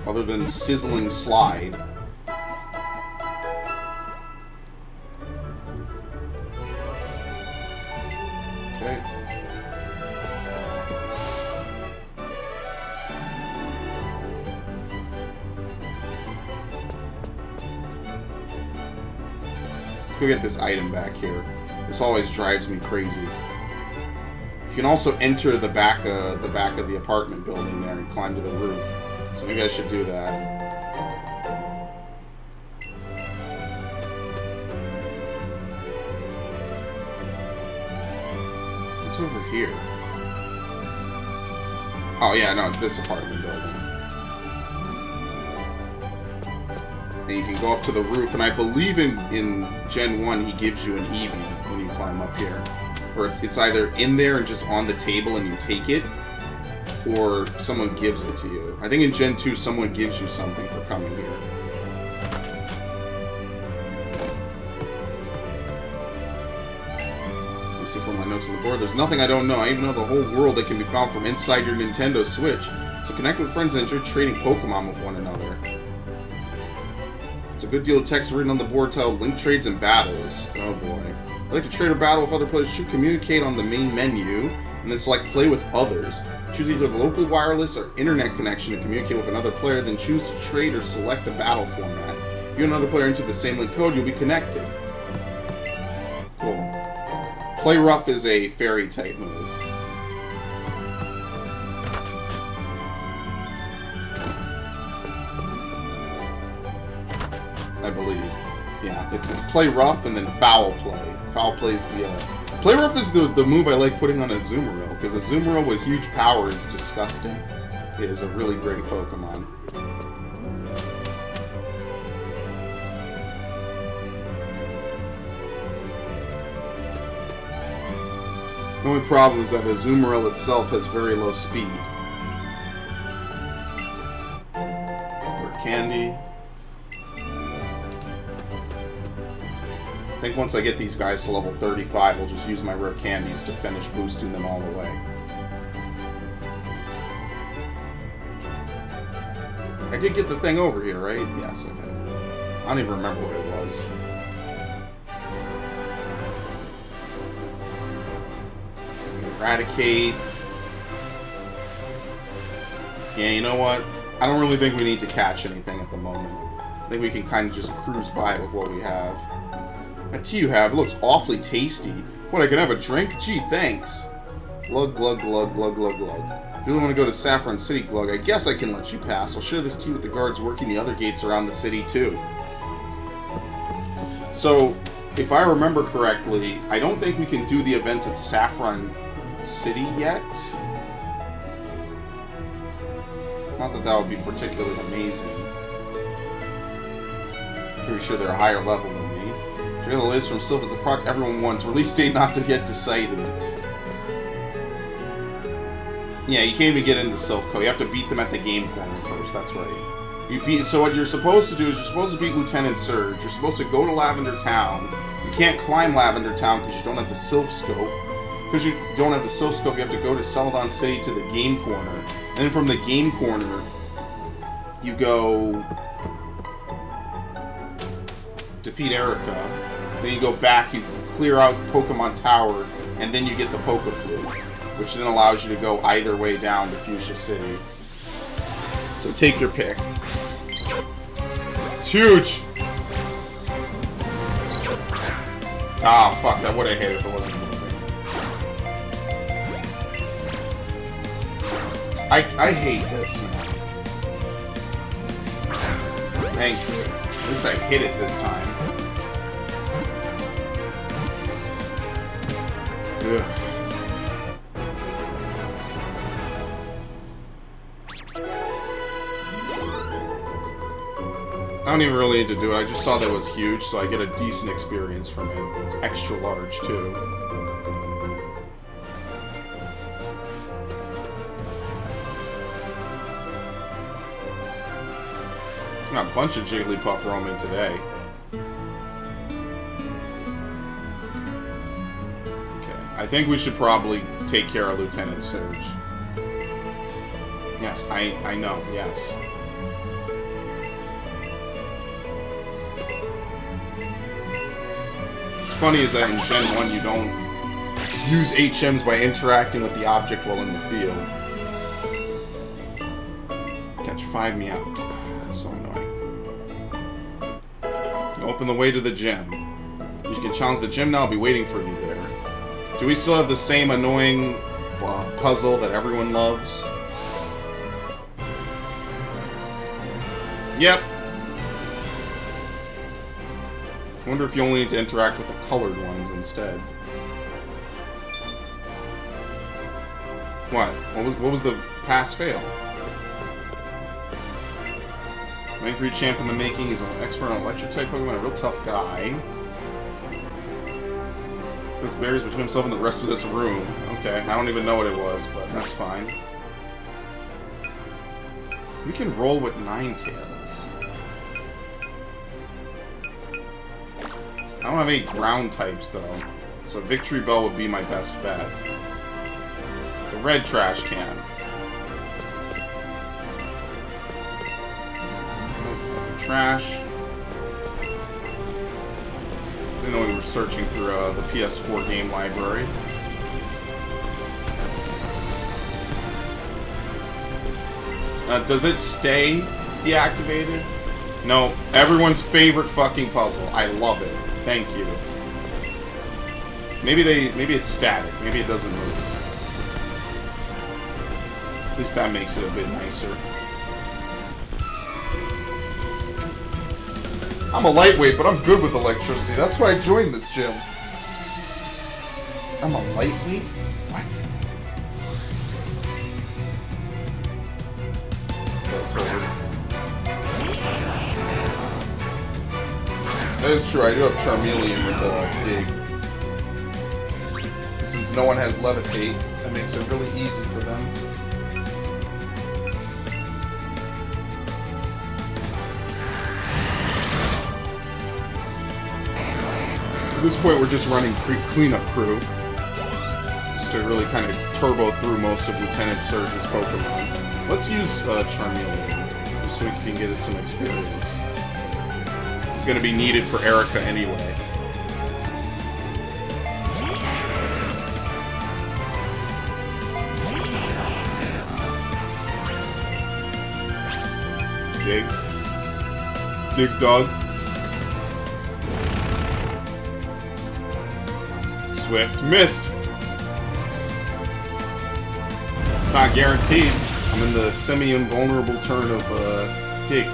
S1: Other than Sizzling Slide. Okay. Go get this item back here. This always drives me crazy. You can also enter the back of the apartment building there and climb to the roof. So maybe I should do that. What's over here? Oh yeah, no, it's this apartment building. And you can go up to the roof, and I believe in Gen 1 he gives you an Eevee when you climb up here. Or it's either in there and just on the table and you take it, or someone gives it to you. I think in Gen 2 someone gives you something for coming here. Let's see from my notes on the board. There's nothing I don't know. I even know the whole world that can be found from inside your Nintendo Switch. So connect with friends and enjoy trading Pokemon with one another. It's a good deal of text written on the board titled Link Trades and Battles. Oh boy. I'd like to trade or battle with other players. Should communicate on the main menu, and then select Play with Others. Choose either the local wireless or internet connection to communicate with another player, then choose to trade or select a battle format. If you and another player enter the same link code, you'll be connected. Cool. Play Rough is a fairy type move. I believe. Yeah, it's Play Rough and then Foul Play. Foul Play is the... Play Rough is the move I like putting on a Azumarill, because a Azumarill with huge power is disgusting. It is a really great Pokemon. The only problem is that Azumarill itself has very low speed. Or Candy. I think once I get these guys to level 35, I'll just use my rare candies to finish boosting them all the way. I did get the thing over here, right? Yes, I did. I don't even remember what it was. Eradicate. Yeah, you know what? I don't really think we need to catch anything at the moment. I think we can kind of just cruise by with what we have. That tea you have, it looks awfully tasty. What, I can have a drink? Gee, thanks. Glug, glug, glug, glug, glug, glug. If you really want to go to Saffron City, Glug, I guess I can let you pass. I'll share this tea with the guards working the other gates around the city, too. So, if I remember correctly, I don't think we can do the events at Saffron City yet. Not that that would be particularly amazing. Pretty sure they're a higher level than me. The list from Sylph the product everyone wants. Release date not to get decided. Yeah, you can't even get into Sylph Co. You have to beat them at the game corner first. That's right. So what you're supposed to do is you're supposed to beat Lieutenant Surge. You're supposed to go to Lavender Town. You can't climb Lavender Town because you don't have the Sylph Scope. Because you don't have the Sylph Scope, you have to go to Celadon City to the game corner. And then from the game corner, you go defeat Erica. Then you go back, you clear out Pokemon Tower, and then you get the Poke-Flute, which then allows you to go either way down to Fuchsia City. So take your pick. It's huge! Ah, fuck, that would have hit if it wasn't moving. I hate this now. Thank you. At least I hit it this time. Ugh. I don't even really need to do it. I just saw that it was huge, so I get a decent experience from it. It's extra large, too. Got a bunch of Jigglypuff roaming today. Okay, I think we should probably take care of Lieutenant Surge. Yes, I know, yes. What's funny is that in Gen 1 you don't use HMs by interacting with the object while in the field. Catch 5 meow. That's so annoying. Open the way to the gym. You can challenge the gym now. I'll be waiting for you there. Do we still have the same annoying puzzle that everyone loves? Yep. I wonder if you only need to interact with the colored ones instead. What? What was the pass-fail? Main 3 champ in the making. He's an expert on electric-type Pokemon, a real tough guy. Puts barriers between himself and the rest of this room. Okay, I don't even know what it was, but that's fine. We can roll with Ninetales. I don't have any ground types, though. So Victreebel would be my best bet. It's a red trash can. Trash. Didn't know we were searching through the PS4 game library. Does it stay deactivated? No. Everyone's favorite fucking puzzle. I love it. Thank you. Maybe it's static. Maybe it doesn't move. At least that makes it a bit nicer. I'm a lightweight, but I'm good with electricity. That's why I joined this gym. I'm a lightweight? What? That is true, I do have Charmeleon with Dig. Since no one has Levitate, that makes it really easy for them. At this point, we're just running cleanup crew. Just to really kind of turbo through most of Lieutenant Surge's Pokemon. Let's use Charmeleon, just so we can get it some experience. It's going to be needed for Erica anyway. Dig. Dig dog. Swift. Missed! It's not guaranteed. I'm in the semi-invulnerable turn of Dig.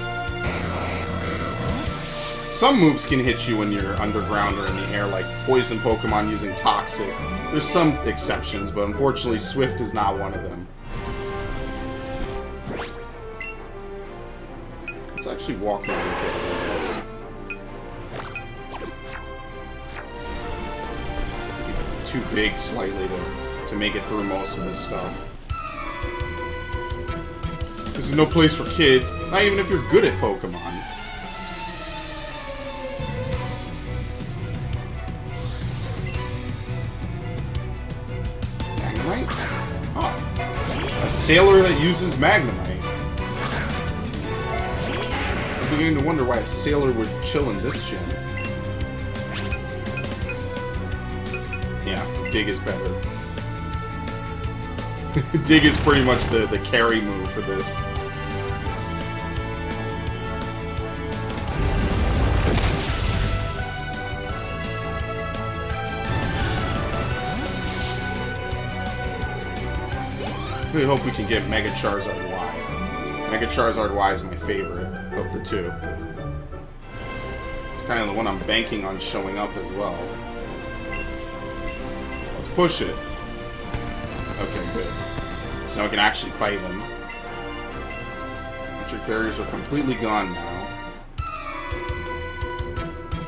S1: Some moves can hit you when you're underground or in the air, like poison Pokemon using Toxic. There's some exceptions, but unfortunately Swift is not one of them. Let's actually walk Ninetales, I guess. Too big slightly to make it through most of this stuff. This is no place for kids, not even if you're good at Pokemon. Magnemite? Oh. A sailor that uses Magnemite. I'm beginning to wonder why a sailor would chill in this gym. Yeah, Dig is better. Dig is pretty much the carry move for this. basically hope we can get Mega Charizard Y. Mega Charizard Y is my favorite of the two. It's kind of the one I'm banking on showing up as well. Let's push it. Okay, good. So now we can actually fight him. Electric barriers are completely gone now.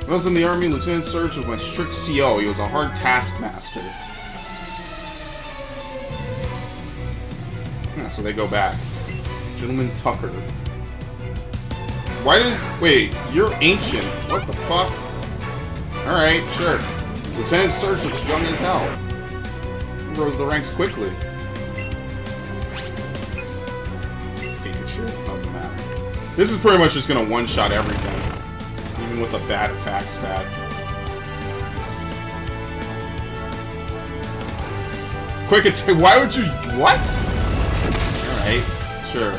S1: When I was in the army, Lieutenant Surge was my strict CO. He was a hard taskmaster. Yeah, so they go back. Gentleman Tucker. Why does... Wait, you're ancient. What the fuck? Alright, sure. Lieutenant Surge was young as hell. He rose the ranks quickly. Pikachu? Doesn't matter. This is pretty much just gonna one-shot everything. Even with a bad attack stat. Quick attack. Why would you... What? Alright, sure.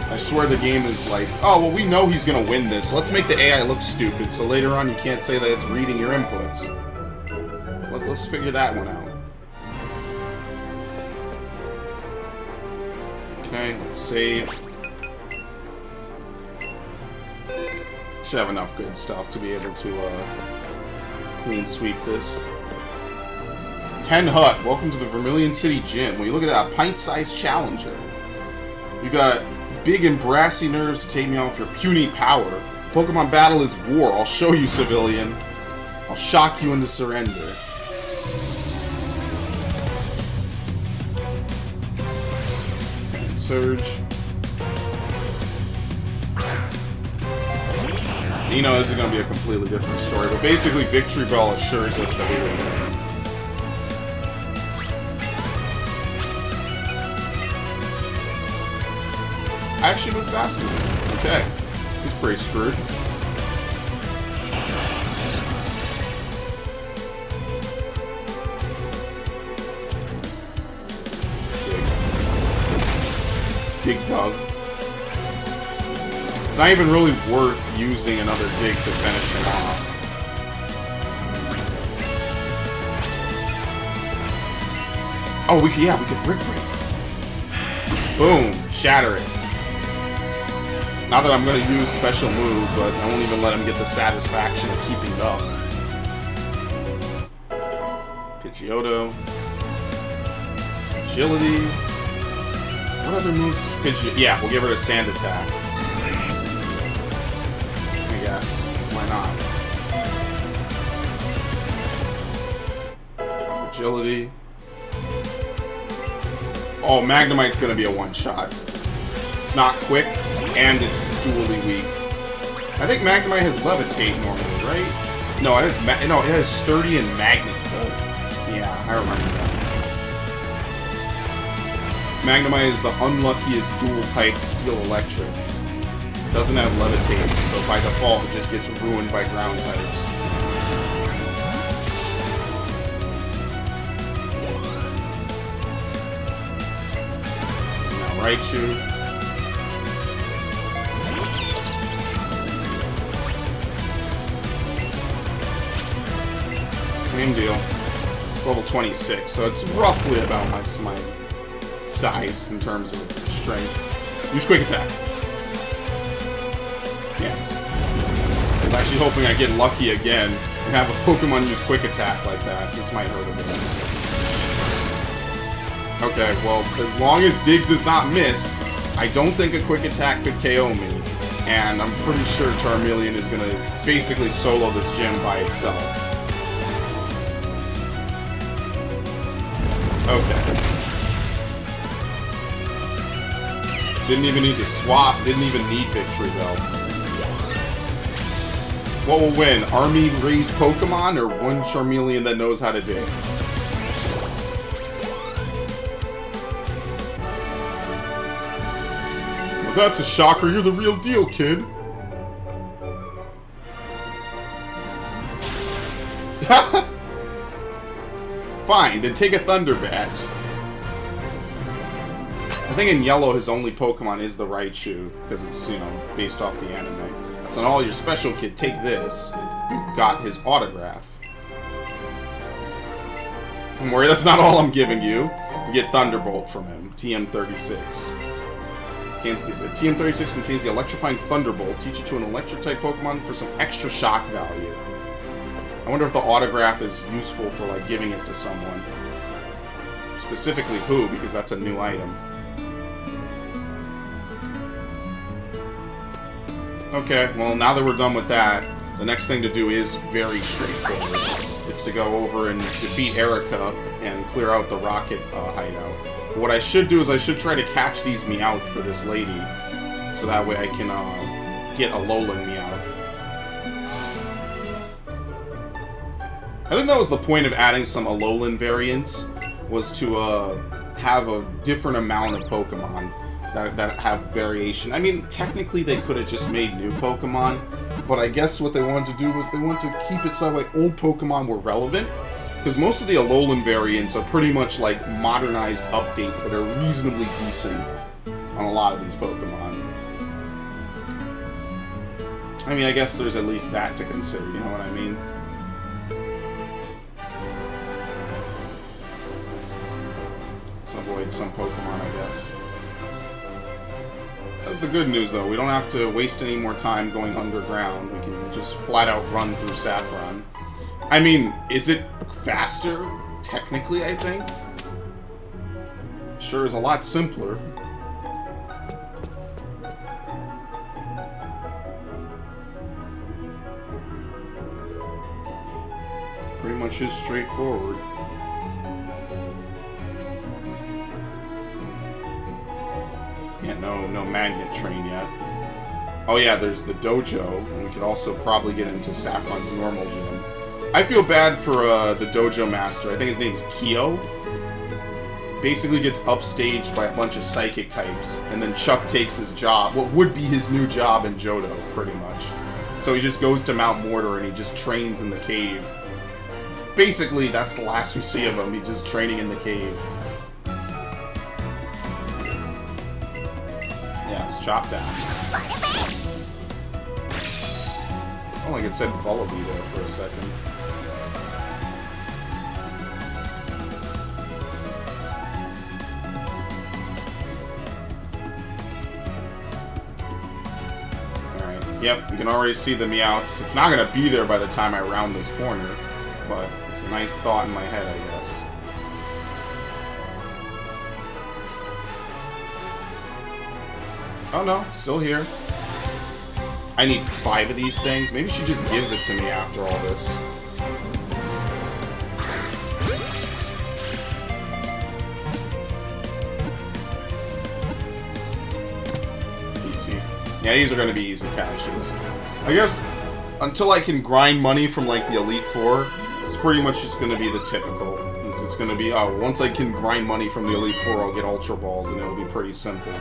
S1: I swear the game is like, oh, well, we know he's gonna win this. Let's make the AI look stupid, so later on you can't say that it's reading your inputs. Let's figure that one out. Okay, let's save. Should have enough good stuff to be able to clean sweep this. 10 Hut, welcome to the Vermilion City Gym. When you look at that, pint-sized challenger. You got big and brassy nerves to take me off your puny power. Pokemon battle is war. I'll show you, civilian. I'll shock you into surrender. And Surge. You know, this is going to be a completely different story, but basically Victreebel assures us that we will win. I actually moved faster. Okay. He's pretty screwed. Dig Dug. It's not even really worth using another dig to finish him off. Oh, we could Brick Break. Boom. Shatter it. Not that I'm going to use special moves, but I won't even let him get the satisfaction of keeping it up. Pidgeotto. Agility. What other moves is Pidgeotto? Yeah, we'll give her a Sand Attack. I guess. Why not? Agility. Oh, Magnemite's going to be a one-shot. It's not quick, and it's dually weak. I think Magnemite has Levitate normally, right? No, it has Sturdy and Magnet. Oh, yeah, I remember that. Magnemite is the unluckiest dual-type Steel Electric. It doesn't have Levitate, so by default it just gets ruined by ground types. Now Raichu. Same deal. It's level 26, so it's roughly about my size in terms of strength. Use Quick Attack. Yeah. I'm actually hoping I get lucky again and have a Pokemon use Quick Attack like that. This might hurt a bit. Okay, well, as long as Dig does not miss, I don't think a Quick Attack could KO me. And I'm pretty sure Charmeleon is going to basically solo this gym by itself. Okay. Didn't even need to swap. Didn't even need Victreebel. What will win? Army-raised Pokemon or one Charmeleon that knows how to dig? Well, that's a shocker. You're the real deal, kid. Fine, then take a Thunder Badge. I think in yellow his only Pokemon is the Raichu, because it's, you know, based off the anime. That's not all your special, kid. Take this. Got his autograph. Don't worry, that's not all I'm giving you. You get Thunderbolt from him. TM36. The TM36 contains the Electrifying Thunderbolt. Teach it to an Electric-type Pokemon for some extra shock value. I wonder if the autograph is useful for, like, giving it to someone. Specifically who, because that's a new item. Okay, well, now that we're done with that, the next thing to do is very straightforward. It's to go over and defeat Erica and clear out the rocket hideout. But what I should do is I should try to catch these Meowth for this lady, so that way I can get a Alolan Meowth. I think that was the point of adding some Alolan variants, was to have a different amount of Pokemon that have variation. I mean, technically they could have just made new Pokemon, but I guess what they wanted to do was they wanted to keep it so that way old Pokemon were relevant, because most of the Alolan variants are pretty much like modernized updates that are reasonably decent on a lot of these Pokemon. I mean, I guess there's at least that to consider, you know what I mean? Let's avoid some Pokemon, I guess. That's the good news, though. We don't have to waste any more time going underground. We can just flat out run through Saffron. I mean, is it faster? Technically, I think. Sure is a lot simpler. Pretty much is straightforward. Yeah, no magnet train yet. Oh yeah, there's the dojo, and we could also probably get into Saffron's normal gym. I feel bad for the dojo master. I think his name is Kyo. Basically gets upstaged by a bunch of psychic types, and then Chuck takes his job, what would be his new job in Johto, pretty much. So he just goes to Mount Mortar and he just trains in the cave. Basically, that's the last we see of him. He's just training in the cave. Chop down. Oh, like it said Vullaby there for a second. Alright, yep, you can already see the Meowths. It's not going to be there by the time I round this corner, but it's a nice thought in my head, I guess. Oh no, still here. I need 5 of these things. Maybe she just gives it to me after all this. Easy. Yeah, these are going to be easy catches. I guess until I can grind money from like the Elite Four, it's pretty much just going to be the typical. It's going to be, oh, once I can grind money from the Elite Four, I'll get Ultra Balls, and it'll be pretty simple.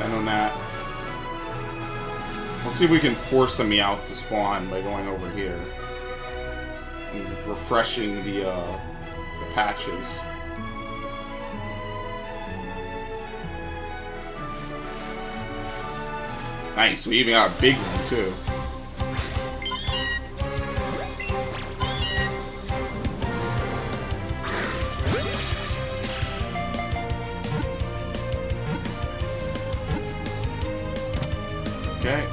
S1: I know that. Let's see if we can force a Meowth to spawn by going over here and refreshing the patches. Nice, we even got a big one too. Okay.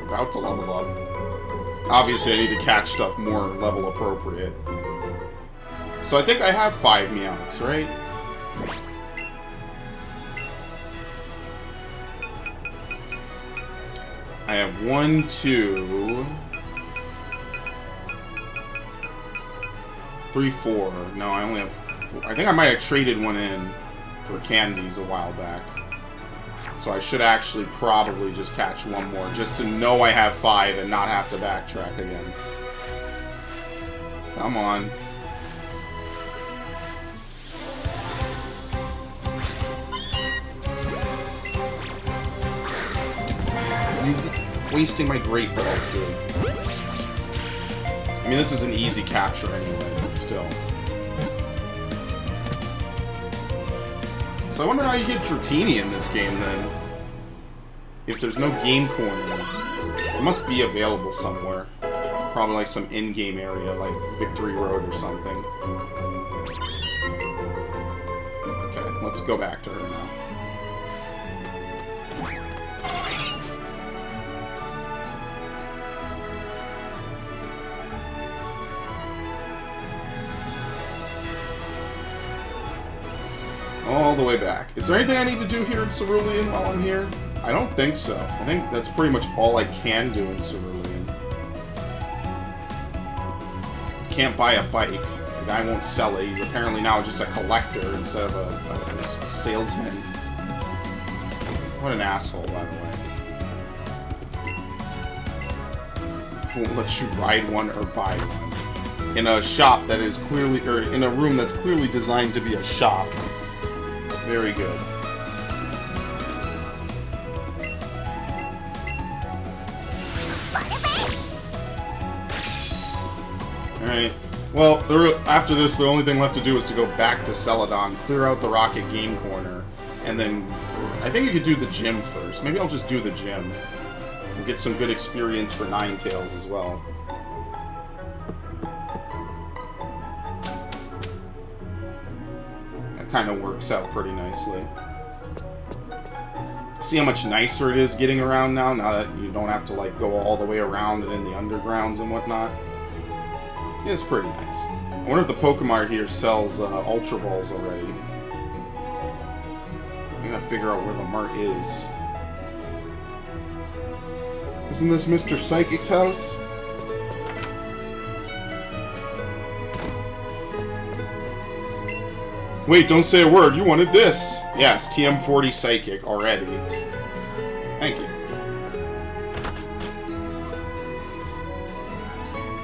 S1: About to level up. Obviously, I need to catch stuff more level appropriate. So I think I have 5 Meowths, right? I have 1, 2... 3, 4. No, I only have 4. I think I might have traded one in for candies a while back. So I should actually probably just catch one more, just to know I have 5 and not have to backtrack again. Come on. You're wasting my Great Balls, dude. I mean, this is an easy capture anyway, but still. So I wonder how you get Dratini in this game, then. if there's no game corner, it must be available somewhere. Probably like some in-game area, like Victory Road or something. Okay, let's go back to her now. All the way back. Is there anything I need to do here in Cerulean while I'm here? I don't think so. I think that's pretty much all I can do in Cerulean. Can't buy a bike. The guy won't sell it. He's apparently now just a collector instead of a salesman. What an asshole, by the way. Won't let you ride one or buy one. In a shop that is clearly, or in a room that's clearly designed to be a shop. Very good. Alright. Well, after this, the only thing left to do is to go back to Celadon, clear out the Rocket Game Corner, and then I think you could do the gym first. Maybe I'll just do the gym. And get some good experience for Ninetales as well. Kind of works out pretty nicely. See how much nicer it is getting around now that you don't have to like go all the way around and in the undergrounds and whatnot. Yeah, it's pretty nice. I wonder if the Pokemart here sells Ultra Balls already. I gotta figure out where the mart is. Isn't this Mr. Psychic's house? Wait, don't say a word. You wanted this. Yes, TM40 Psychic already. Thank you.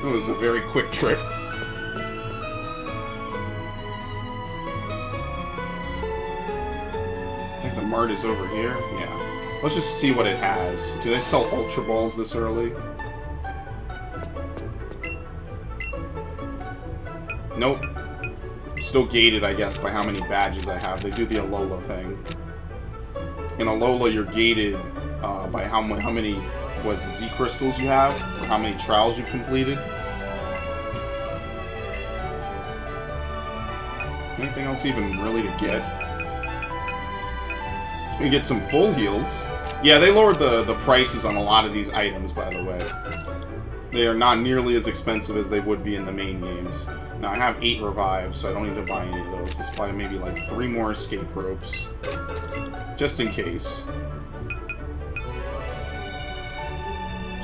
S1: It was a very quick trip. I think the mart is over here. Yeah. Let's just see what it has. Do they sell Ultra Balls this early? Nope. Still gated, I guess, by how many badges I have. They do the Alola thing. In Alola, you're gated by how many Z crystals you have, or how many trials you completed. Anything else even really to get? You get some full heals. Yeah, they lowered the prices on a lot of these items, by the way. They are not nearly as expensive as they would be in the main games. Now, I have 8 revives, so I don't need to buy any of those. There's probably maybe like 3 more escape ropes. Just in case.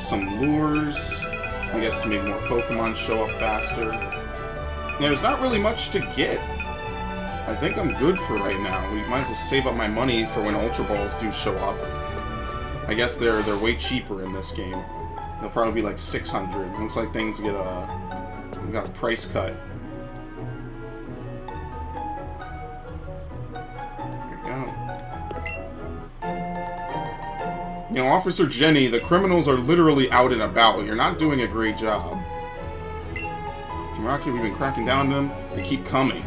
S1: Some lures. I guess to make more Pokemon show up faster. There's not really much to get. I think I'm good for right now. We might as well save up my money for when Ultra Balls do show up. I guess they're way cheaper in this game. They'll probably be like 600. Looks like things get we got a price cut. There we go. You know, Officer Jenny, the criminals are literally out and about. You're not doing a great job. Team Rocket, we've been cracking down on them. They keep coming.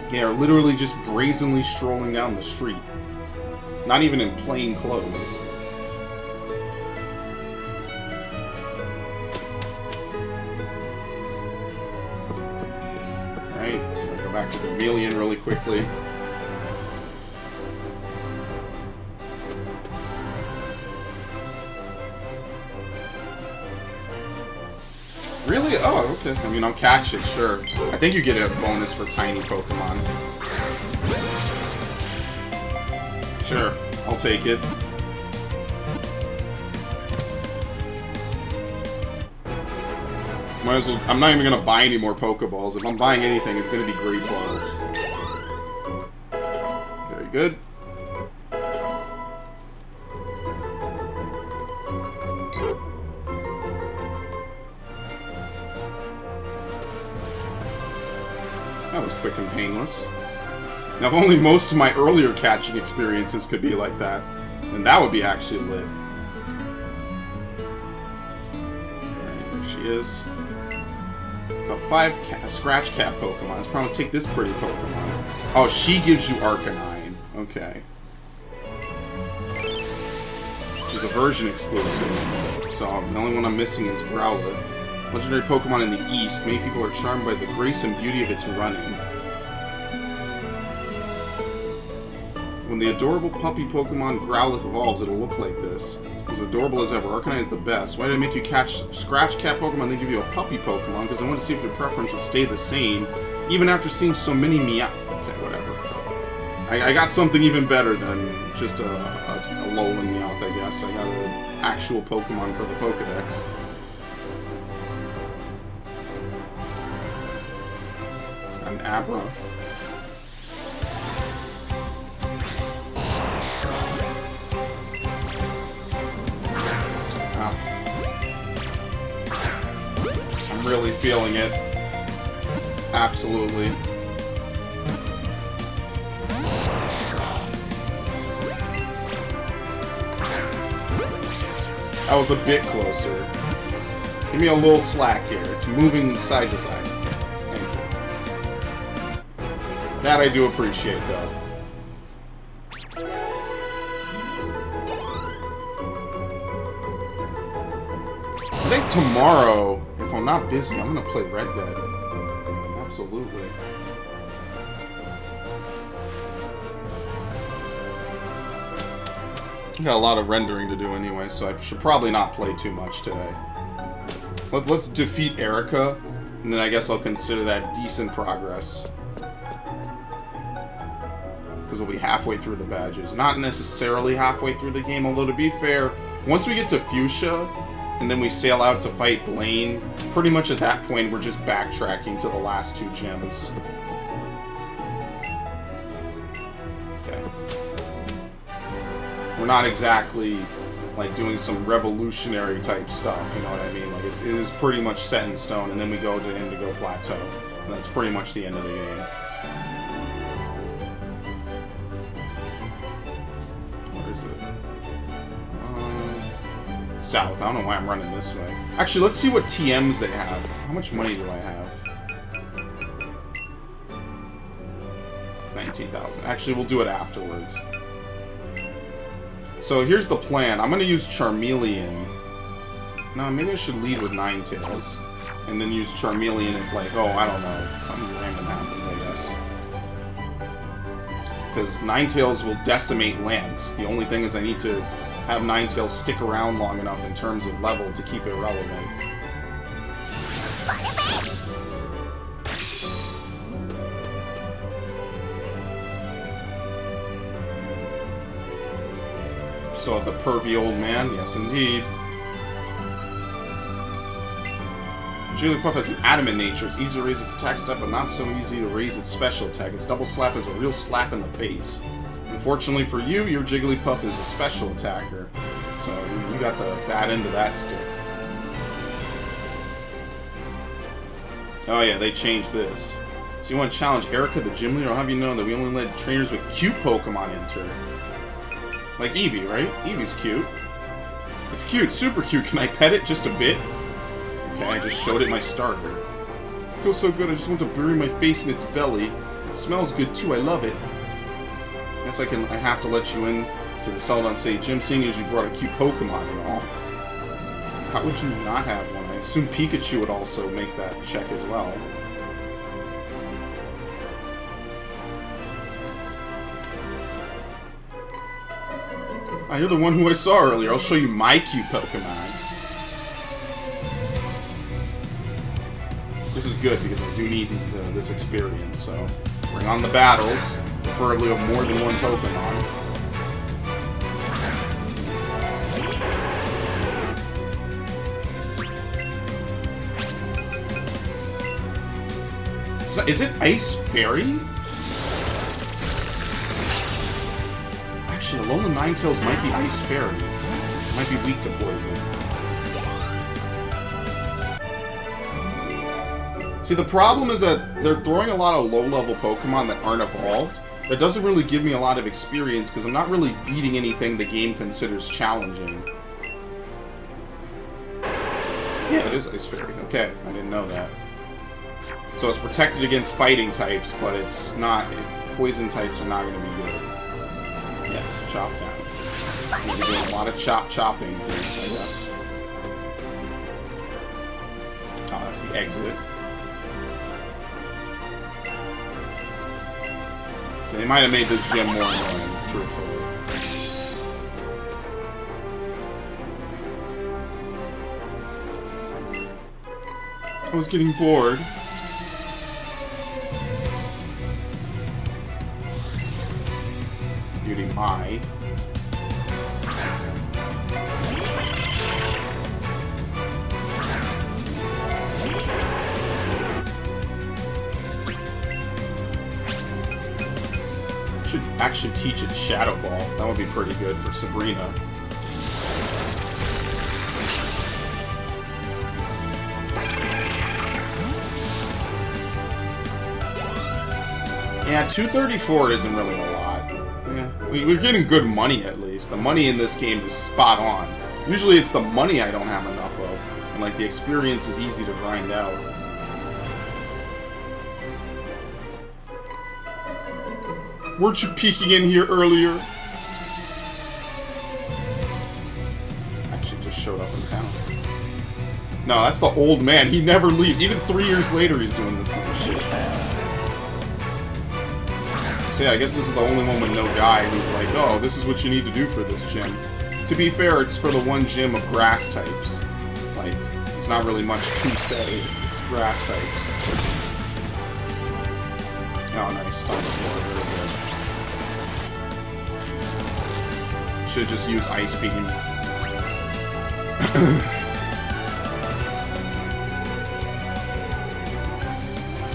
S1: They are literally just brazenly strolling down the street. Not even in plain clothes. Alright, go back to Charmeleon really quickly. Really? Oh, okay. I mean, I'll catch it, sure. I think you get a bonus for tiny Pokemon. Sure, I'll take it. Might as well. I'm not even gonna buy any more Pokeballs. If I'm buying anything, it's gonna be Great Balls. Very good. That was quick and painless. Now, if only most of my earlier catching experiences could be like that, then that would be actually lit. Alright, there she is. Got 5 Scratch Cat Pokemon. Let's promise take this pretty Pokemon. Oh, she gives you Arcanine. Okay. Which is a version exclusive. So the only one I'm missing is Growlithe. Legendary Pokemon in the East. Many people are charmed by the grace and beauty of its running. When the adorable puppy Pokemon Growlithe evolves, it'll look like this. As adorable as ever. Arcanine is the best. Why did I make you catch Scratch Cat Pokemon and then give you a puppy Pokemon? Because I wanted to see if your preference would stay the same, even after seeing so many Meow. Okay, whatever. I got something even better than just a Alolan Meowth, I guess. I got an actual Pokemon for the Pokedex. An Abra. I'm really feeling it. Absolutely. That was a bit closer. Give me a little slack here. It's moving side to side. Thank you. That I do appreciate, though. I think tomorrow, if I'm not busy, I'm gonna play Red Dead. Absolutely. I got a lot of rendering to do anyway, so I should probably not play too much today. Let's defeat Erica, and then I guess I'll consider that decent progress. Because we'll be halfway through the badges. Not necessarily halfway through the game, although to be fair, once we get to Fuchsia, and then we sail out to fight Blaine, pretty much at that point we're just backtracking to the last two gyms. Okay. We're not exactly, like, doing some revolutionary type stuff, you know what I mean? Like, it is pretty much set in stone, and then we go to Indigo Plateau. And that's pretty much the end of the game. South. I don't know why I'm running this way. Actually, let's see what TMs they have. How much money do I have? 19,000. Actually, we'll do it afterwards. So here's the plan. I'm going to use Charmeleon. No, maybe I should lead with Ninetales. And then use Charmeleon if, like, oh, I don't know, something random happens, I guess. Because Ninetales will decimate Lance. The only thing is I need to have Ninetales stick around long enough in terms of level to keep it relevant. So the pervy old man, yes indeed. Jigglypuff has an adamant nature. It's easy to raise its attack step, but not so easy to raise its special attack. Its double slap is a real slap in the face. Unfortunately for you, your Jigglypuff is a special attacker. So you got the bad end of that stick. Oh yeah, they changed this. So you want to challenge Erica, the gym leader? I'll have you know that we only let trainers with cute Pokemon enter. Like Eevee, right? Eevee's cute. It's cute, super cute. Can I pet it just a bit? Okay, I just showed it my starter. It feels so good, I just want to bury my face in its belly. It smells good too, I love it. I guess I have to let you in to the Celadon City Gym, seeing as you brought a cute Pokemon and all. How would you not have one? I assume Pikachu would also make that check as well. Ah, you're the one who I saw earlier. I'll show you my cute Pokemon. This is good because I do need this experience, so bring on the battles, preferably of more than one Pokemon. So, is it Ice Fairy? Actually, Alolan Ninetales might be Ice Fairy. It might be weak to poison. See, the problem is that they're throwing a lot of low-level Pokemon that aren't evolved. That doesn't really give me a lot of experience, because I'm not really beating anything the game considers challenging. Yeah, it is Ice Fairy. Okay, I didn't know that. So it's protected against fighting types, but it's not... Poison types are not going to be good. Chop Town. We're doing a lot of chopping here, I guess. Oh, that's the exit. They might have made this gym more annoying, truthfully. I was getting bored. Beauty Eye. Should actually teach it Shadow Ball. That would be pretty good for Sabrina. Yeah, 234 isn't really a lot. Yeah, we're getting good money at least. The money in this game is spot on. Usually it's the money I don't have enough of. And like the experience is easy to grind out. Weren't you peeking in here earlier? Actually just showed up in town. No, that's the old man. He never leaves. Even 3 years later he's doing this sort of shit. So yeah, I guess this is the only one with no guy who's like, oh, this is what you need to do for this gym. To be fair, it's for the one gym of grass types. Like, there's not really much to say. It's grass types. Oh, nice. Stun Spore. Very good. Should just use Ice Beam.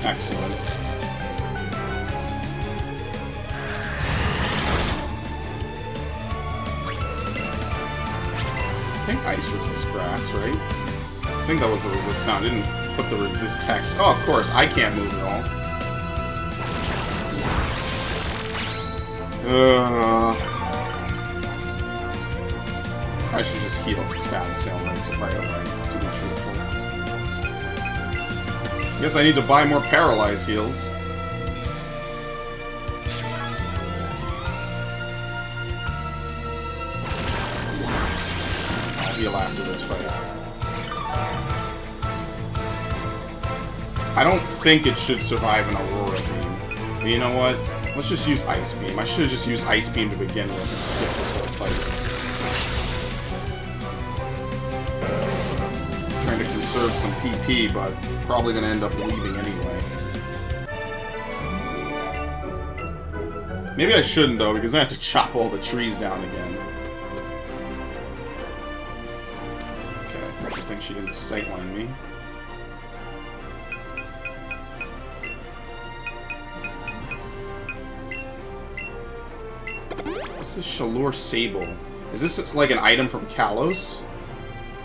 S1: Excellent. I think Ice resists grass, right? I think that was the resist sound. I didn't put the resist text. Oh, of course, I can't move at all. I should just heal the status ailments right away, to be truthful. I guess I need to buy more Paralyze heals. I'll heal after this fight. I don't think it should survive an Aurora Beam. But you know what? Let's just use Ice Beam. I should have just used Ice Beam to begin with and skip this whole fight. Trying to conserve some PP, but probably going to end up leaving anyway. Maybe I shouldn't, though, because I have to chop all the trees down again. Okay, I just think she didn't sightline me. What's this Shalor Sable? Is this like an item from Kalos?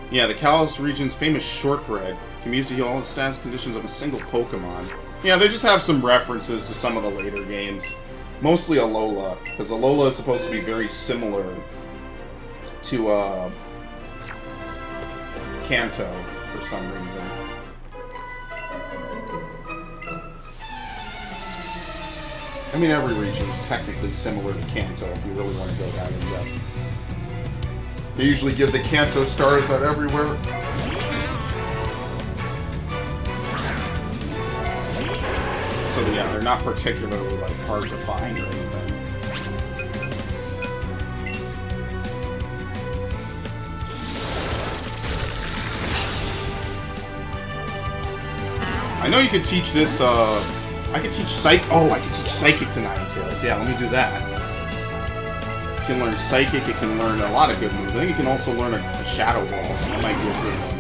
S1: Yeah, the Kalos region's famous shortbread can be used to heal all the status conditions of a single Pokemon. Yeah, they just have some references to some of the later games. Mostly Alola, because Alola is supposed to be very similar to Kanto for some reason. I mean, every region is technically similar to Kanto if you really want to go that in depth. They usually give the Kanto stars out everywhere. So yeah, they're not particularly like hard to find or anything. I know you could teach this, I could teach Psychic. Oh, I could teach Psychic to Ninetales. Yeah, let me do that. It can learn Psychic, it can learn a lot of good moves. I think it can also learn a Shadow Ball, so that might be a good one.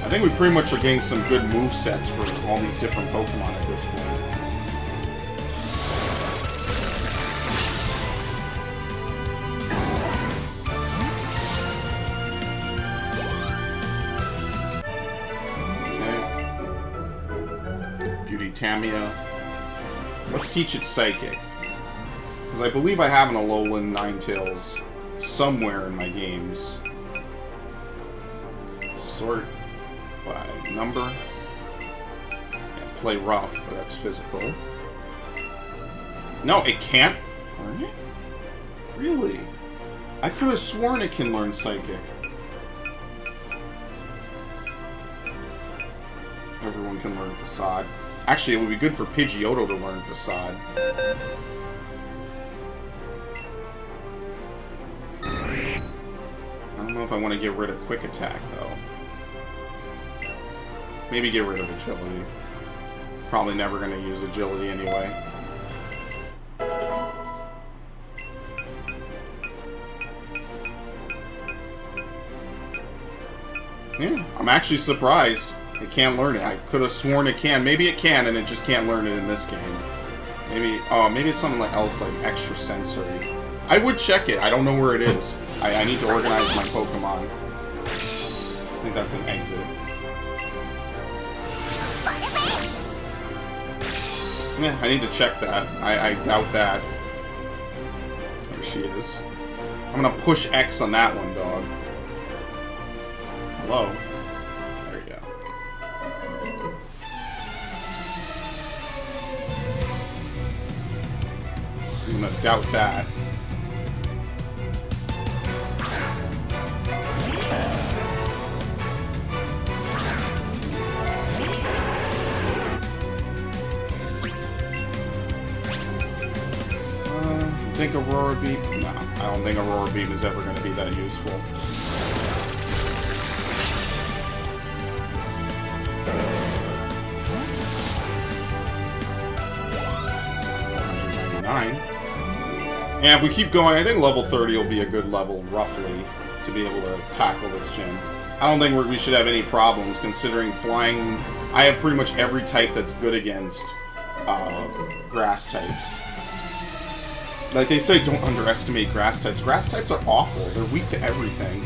S1: I think we pretty much are getting some good move sets for all these different Pokemon at this point. Okay. Beauty Tamia. Let's teach it Psychic. Because I believe I have an Alolan Ninetales somewhere in my games. Sort by number. Yeah, play rough, but that's physical. No, it can't learn it? Really? I could have sworn it can learn Psychic. Everyone can learn Facade. Actually, it would be good for Pidgeotto to learn Facade. I don't know if I want to get rid of Quick Attack, though. Maybe get rid of Agility. Probably never going to use Agility anyway. Yeah, I'm actually surprised it can't learn it. I could have sworn it can. Maybe it can, and it just can't learn it in this game. Maybe, oh, maybe it's something else, like extra sensory. I would check it. I don't know where it is. I need to organize my Pokemon. I think that's an exit. Yeah, I need to check that. I doubt that. There she is. I'm gonna push X on that one, dog. Hello. There you go. I'm gonna doubt that. Think Aurora Beam? No, I don't think Aurora Beam is ever going to be that useful. And if we keep going, I think level 30 will be a good level, roughly, to be able to tackle this gym. I don't think we should have any problems, considering flying... I have pretty much every type that's good against grass types. Like they say, don't underestimate grass types. Grass types are awful. They're weak to everything.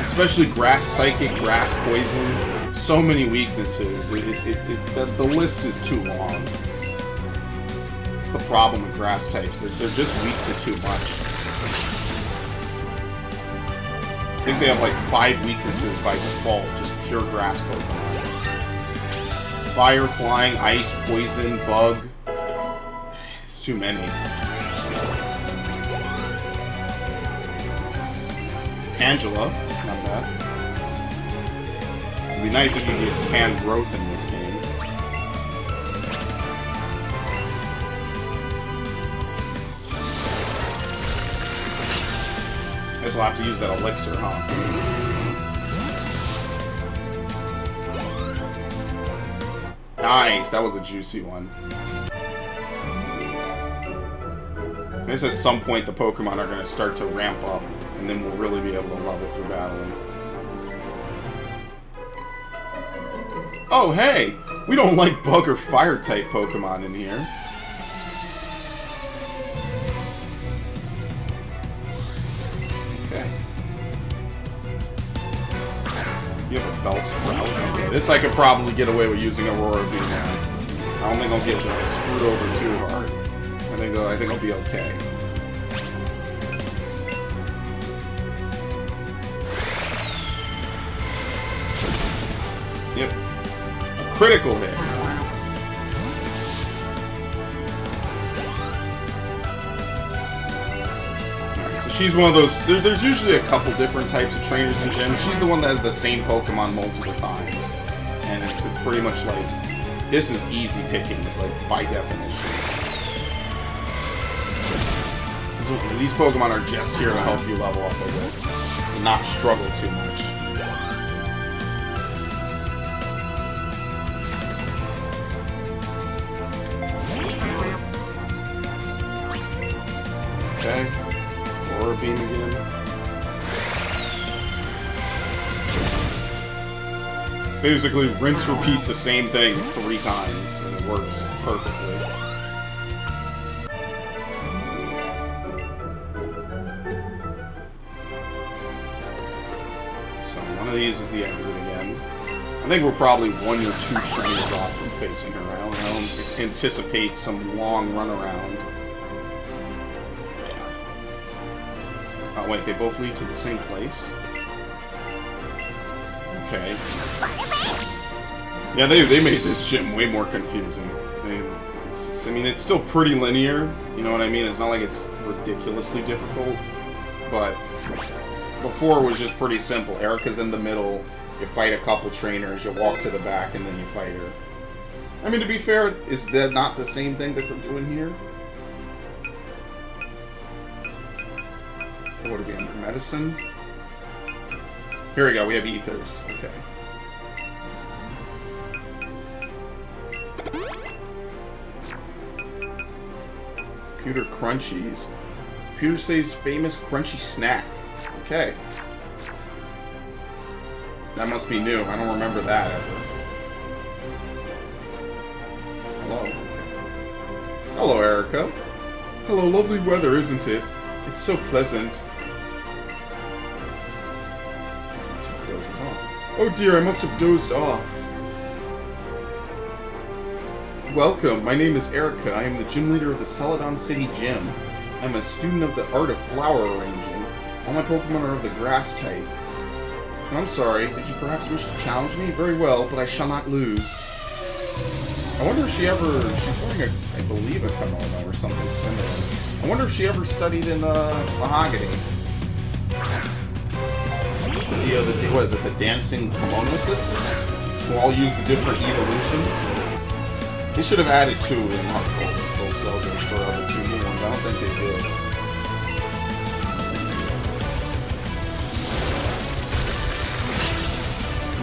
S1: Especially grass psychic, grass poison. So many weaknesses. The list is too long. It's the problem with grass types. They're just weak to too much. I think they have like 5 weaknesses by default. Just pure grass Pokemon. Fire, flying, ice, poison, bug. It's too many. Angela, not bad. It'd be nice if you get tan growth in this game. I guess we'll have to use that elixir, huh? Nice, that was a juicy one. I guess at some point the Pokemon are going to start to ramp up, and then we'll really be able to level through battling. Oh, hey! We don't like Bug or Fire-type Pokemon in here. Okay. You have a Bellsprout. Okay, this I could probably get away with using Aurora Beam now. I don't think I'll get screwed over too hard. I think I'll be okay. Yep. A critical hit. Alright, so she's one of those... There's usually a couple different types of trainers in gyms. She's the one that has the same Pokemon multiple times. And it's pretty much like... This is easy picking. It's like, by definition. So these Pokemon are just here to help you level up a bit. And not struggle too much. Okay. Aurora Beam again. Basically, rinse, repeat the same thing 3 times, and it works perfectly. So, one of these is the exit again. I think we're probably 1 or 2 trainers off from facing her. I don't anticipate some long run around. Oh, wait, they both lead to the same place? Okay. Yeah, they made this gym way more confusing. I mean, it's still pretty linear, you know what I mean? It's not like it's ridiculously difficult, but before it was just pretty simple. Erica's in the middle, you fight a couple trainers, you walk to the back, and then you fight her. I mean, to be fair, is that not the same thing that they're doing here? What would it be under medicine? Here we go, we have ethers. Okay. Computer crunchies. Computer says famous crunchy snack. Okay. That must be new. I don't remember that ever. Hello. Hello, Erica. Hello, lovely weather, isn't it? It's so pleasant. Oh dear, I must have dozed off. Welcome, my name is Erica. I am the gym leader of the Celadon City Gym. I'm a student of the art of flower arranging. All my Pokemon are of the grass type. I'm sorry, did you perhaps wish to challenge me? Very well, but I shall not lose. I wonder if she ever... She's wearing, I believe, a kimono or something similar. I wonder if she ever studied in Mahogany. What is it, the Dancing Kimono Sisters? Who all use the different evolutions? They should have added 2 in Heart Gold and Soul Silver for other 2 new ones. I don't think they did.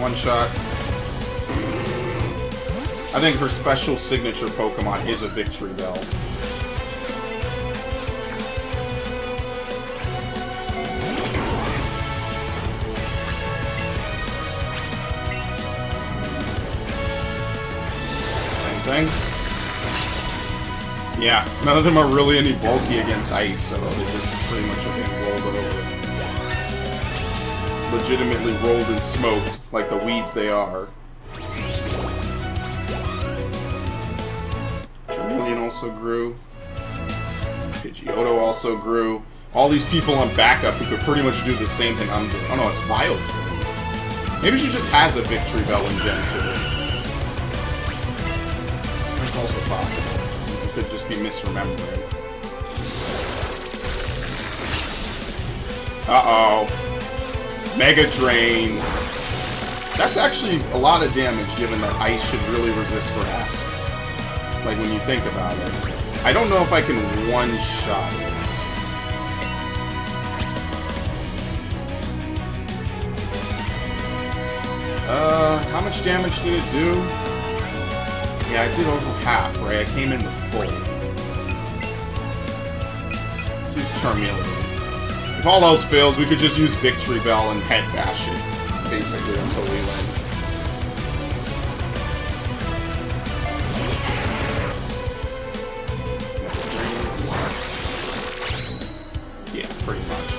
S1: One shot. I think her special signature Pokemon is a Victreebel. Thing. Yeah, none of them are really any bulky against ice, so they just pretty much are being rolled over. Legitimately rolled and smoked, like the weeds they are. Charmeleon also grew. Pidgeotto also grew. All these people on backup who could pretty much do the same thing I'm doing. Oh no, it's Vileplume. Maybe she just has a Victreebel in Gen 2. Also possible. You could just be misremembering. Uh-oh. Mega Drain. That's actually a lot of damage, given that ice should really resist grass. Like, when you think about it. I don't know if I can one-shot it. How much damage did it do? Yeah, I did over half, right? I came in the full. Let's use Charmeleon. If all else fails, we could just use Victreebel and head bash it, basically, until we win. Yeah, pretty much.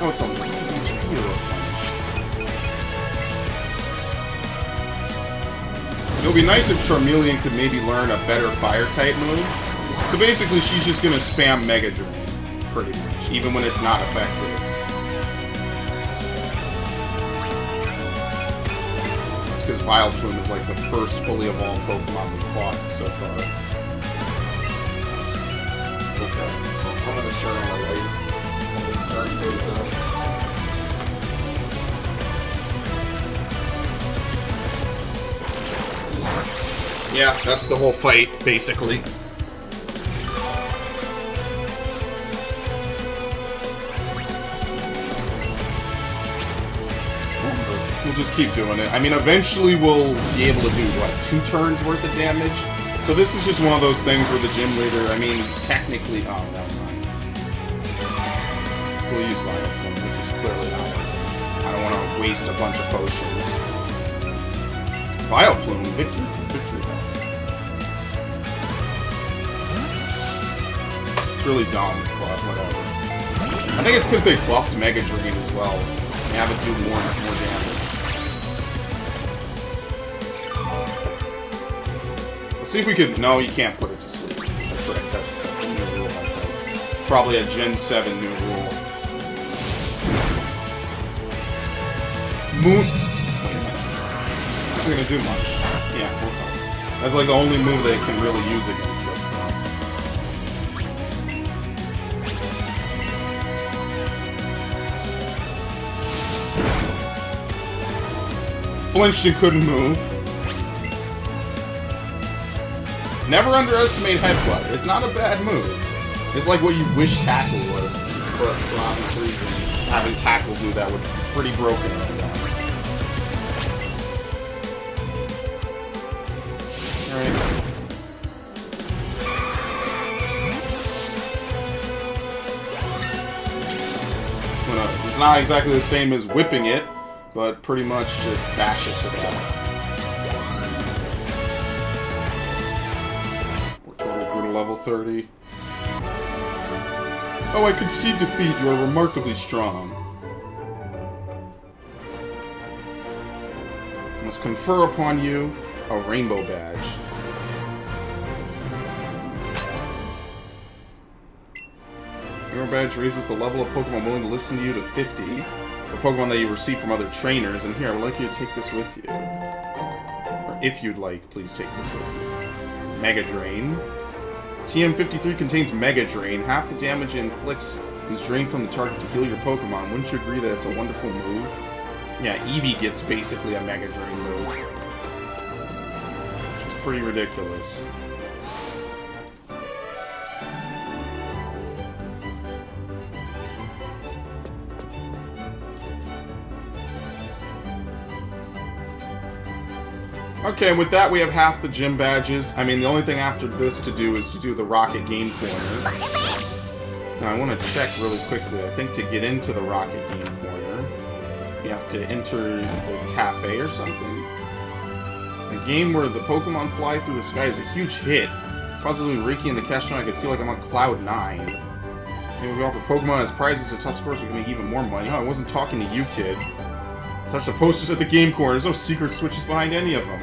S1: Oh, it's a little HP. It would be nice if Charmeleon could maybe learn a better Fire-type move. So basically, she's just going to spam Mega Drain, pretty much, even when it's not effective. That's because Vileplume is like the first fully evolved Pokemon we've fought so far. Okay, I'm going to turn on my light. I'm going to start those up. Yeah, that's the whole fight, basically. We'll just keep doing it. I mean, eventually we'll be able to do, what, 2 turns worth of damage? So this is just one of those things where the gym leader, I mean, technically... Oh, never mind. We'll use Vileplume. This is clearly not worth it. I don't want to waste a bunch of potions. Vileplume, Victreebel. It's really dumb, but whatever. I think it's because they buffed Mega Drain as well. They have it do more damage. Let's see if we could... No, you can't put it to sleep. That's right, that's a new rule, I think. Probably a Gen 7 new rule. Moon... Wait a minute. It's not gonna do much. Yeah, we're fine. That's like the only move they can really use against us now. Flinched and couldn't move. Never underestimate headbutt. It's not a bad move. It's like what you wish tackle was. But for obvious reasons, having tackle do that would be pretty broken right now. Alright. It's not exactly the same as whipping it, but pretty much just bash it to death. We're total brutal level 30. Oh, I concede defeat. You are remarkably strong. I must confer upon you a rainbow badge. Your badge raises the level of Pokemon willing to listen to you to 50. Or Pokemon that you receive from other trainers. And here, I would like you to take this with you. Or if you'd like, please take this with you. Mega Drain. TM53 contains Mega Drain. Half the damage it inflicts is drained from the target to heal your Pokemon. Wouldn't you agree that it's a wonderful move? Yeah, Eevee gets basically a Mega Drain move. Which is pretty ridiculous. Okay, and with that we have half the gym badges. I mean, the only thing after this to do is to do the Rocket Game Corner. Now, I want to check really quickly. I think to get into the Rocket Game Corner, you have to enter the cafe or something. A game where the Pokemon fly through the sky is a huge hit. Possibly Reiki and the Castron, I could feel like I'm on Cloud 9. Maybe we offer Pokemon as prizes or tough scores, we can make even more money. Oh, I wasn't talking to you, kid. Touch the posters at the game corner. There's no secret switches behind any of them.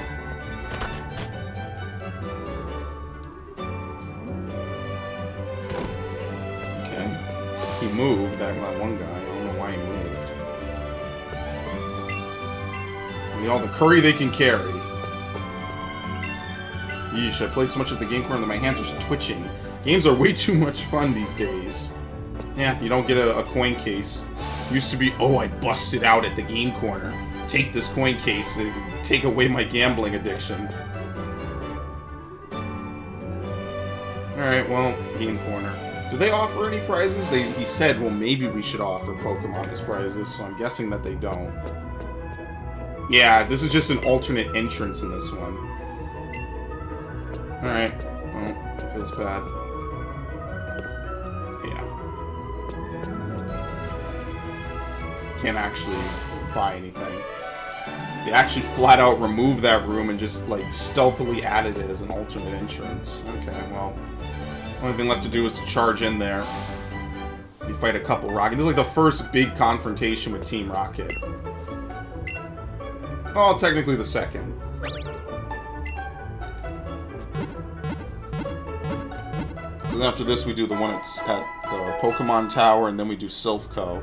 S1: Okay. He moved, that one guy. I don't know why he moved. I mean, all the curry they can carry. Yeesh, I played so much at the game corner that my hands are twitching. Games are way too much fun these days. Yeah, you don't get a coin case. Used to be, oh, I busted out at the game corner. Take this coin case and take away my gambling addiction. Alright, well, game corner. Do they offer any prizes? He said, well, maybe we should offer Pokemon as prizes, so I'm guessing that they don't. Yeah, this is just an alternate entrance in this one. Alright, well, feels bad. Yeah. Can't actually buy anything. They actually flat out removed that room and just, like, stealthily added it as an alternate entrance. Okay, well, only thing left to do is to charge in there. You fight a couple Rocket. This is like the first big confrontation with Team Rocket. Well, technically the second. And after this, we do the one at the Pokemon Tower, and then we do Silphco.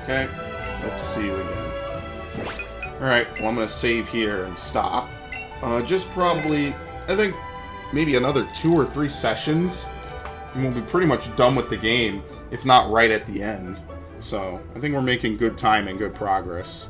S1: Okay, hope to see you again. Alright, well, I'm going to save here and stop. Just probably, I think, maybe another 2 or 3 sessions, and we'll be pretty much done with the game, if not right at the end. So, I think we're making good time and good progress.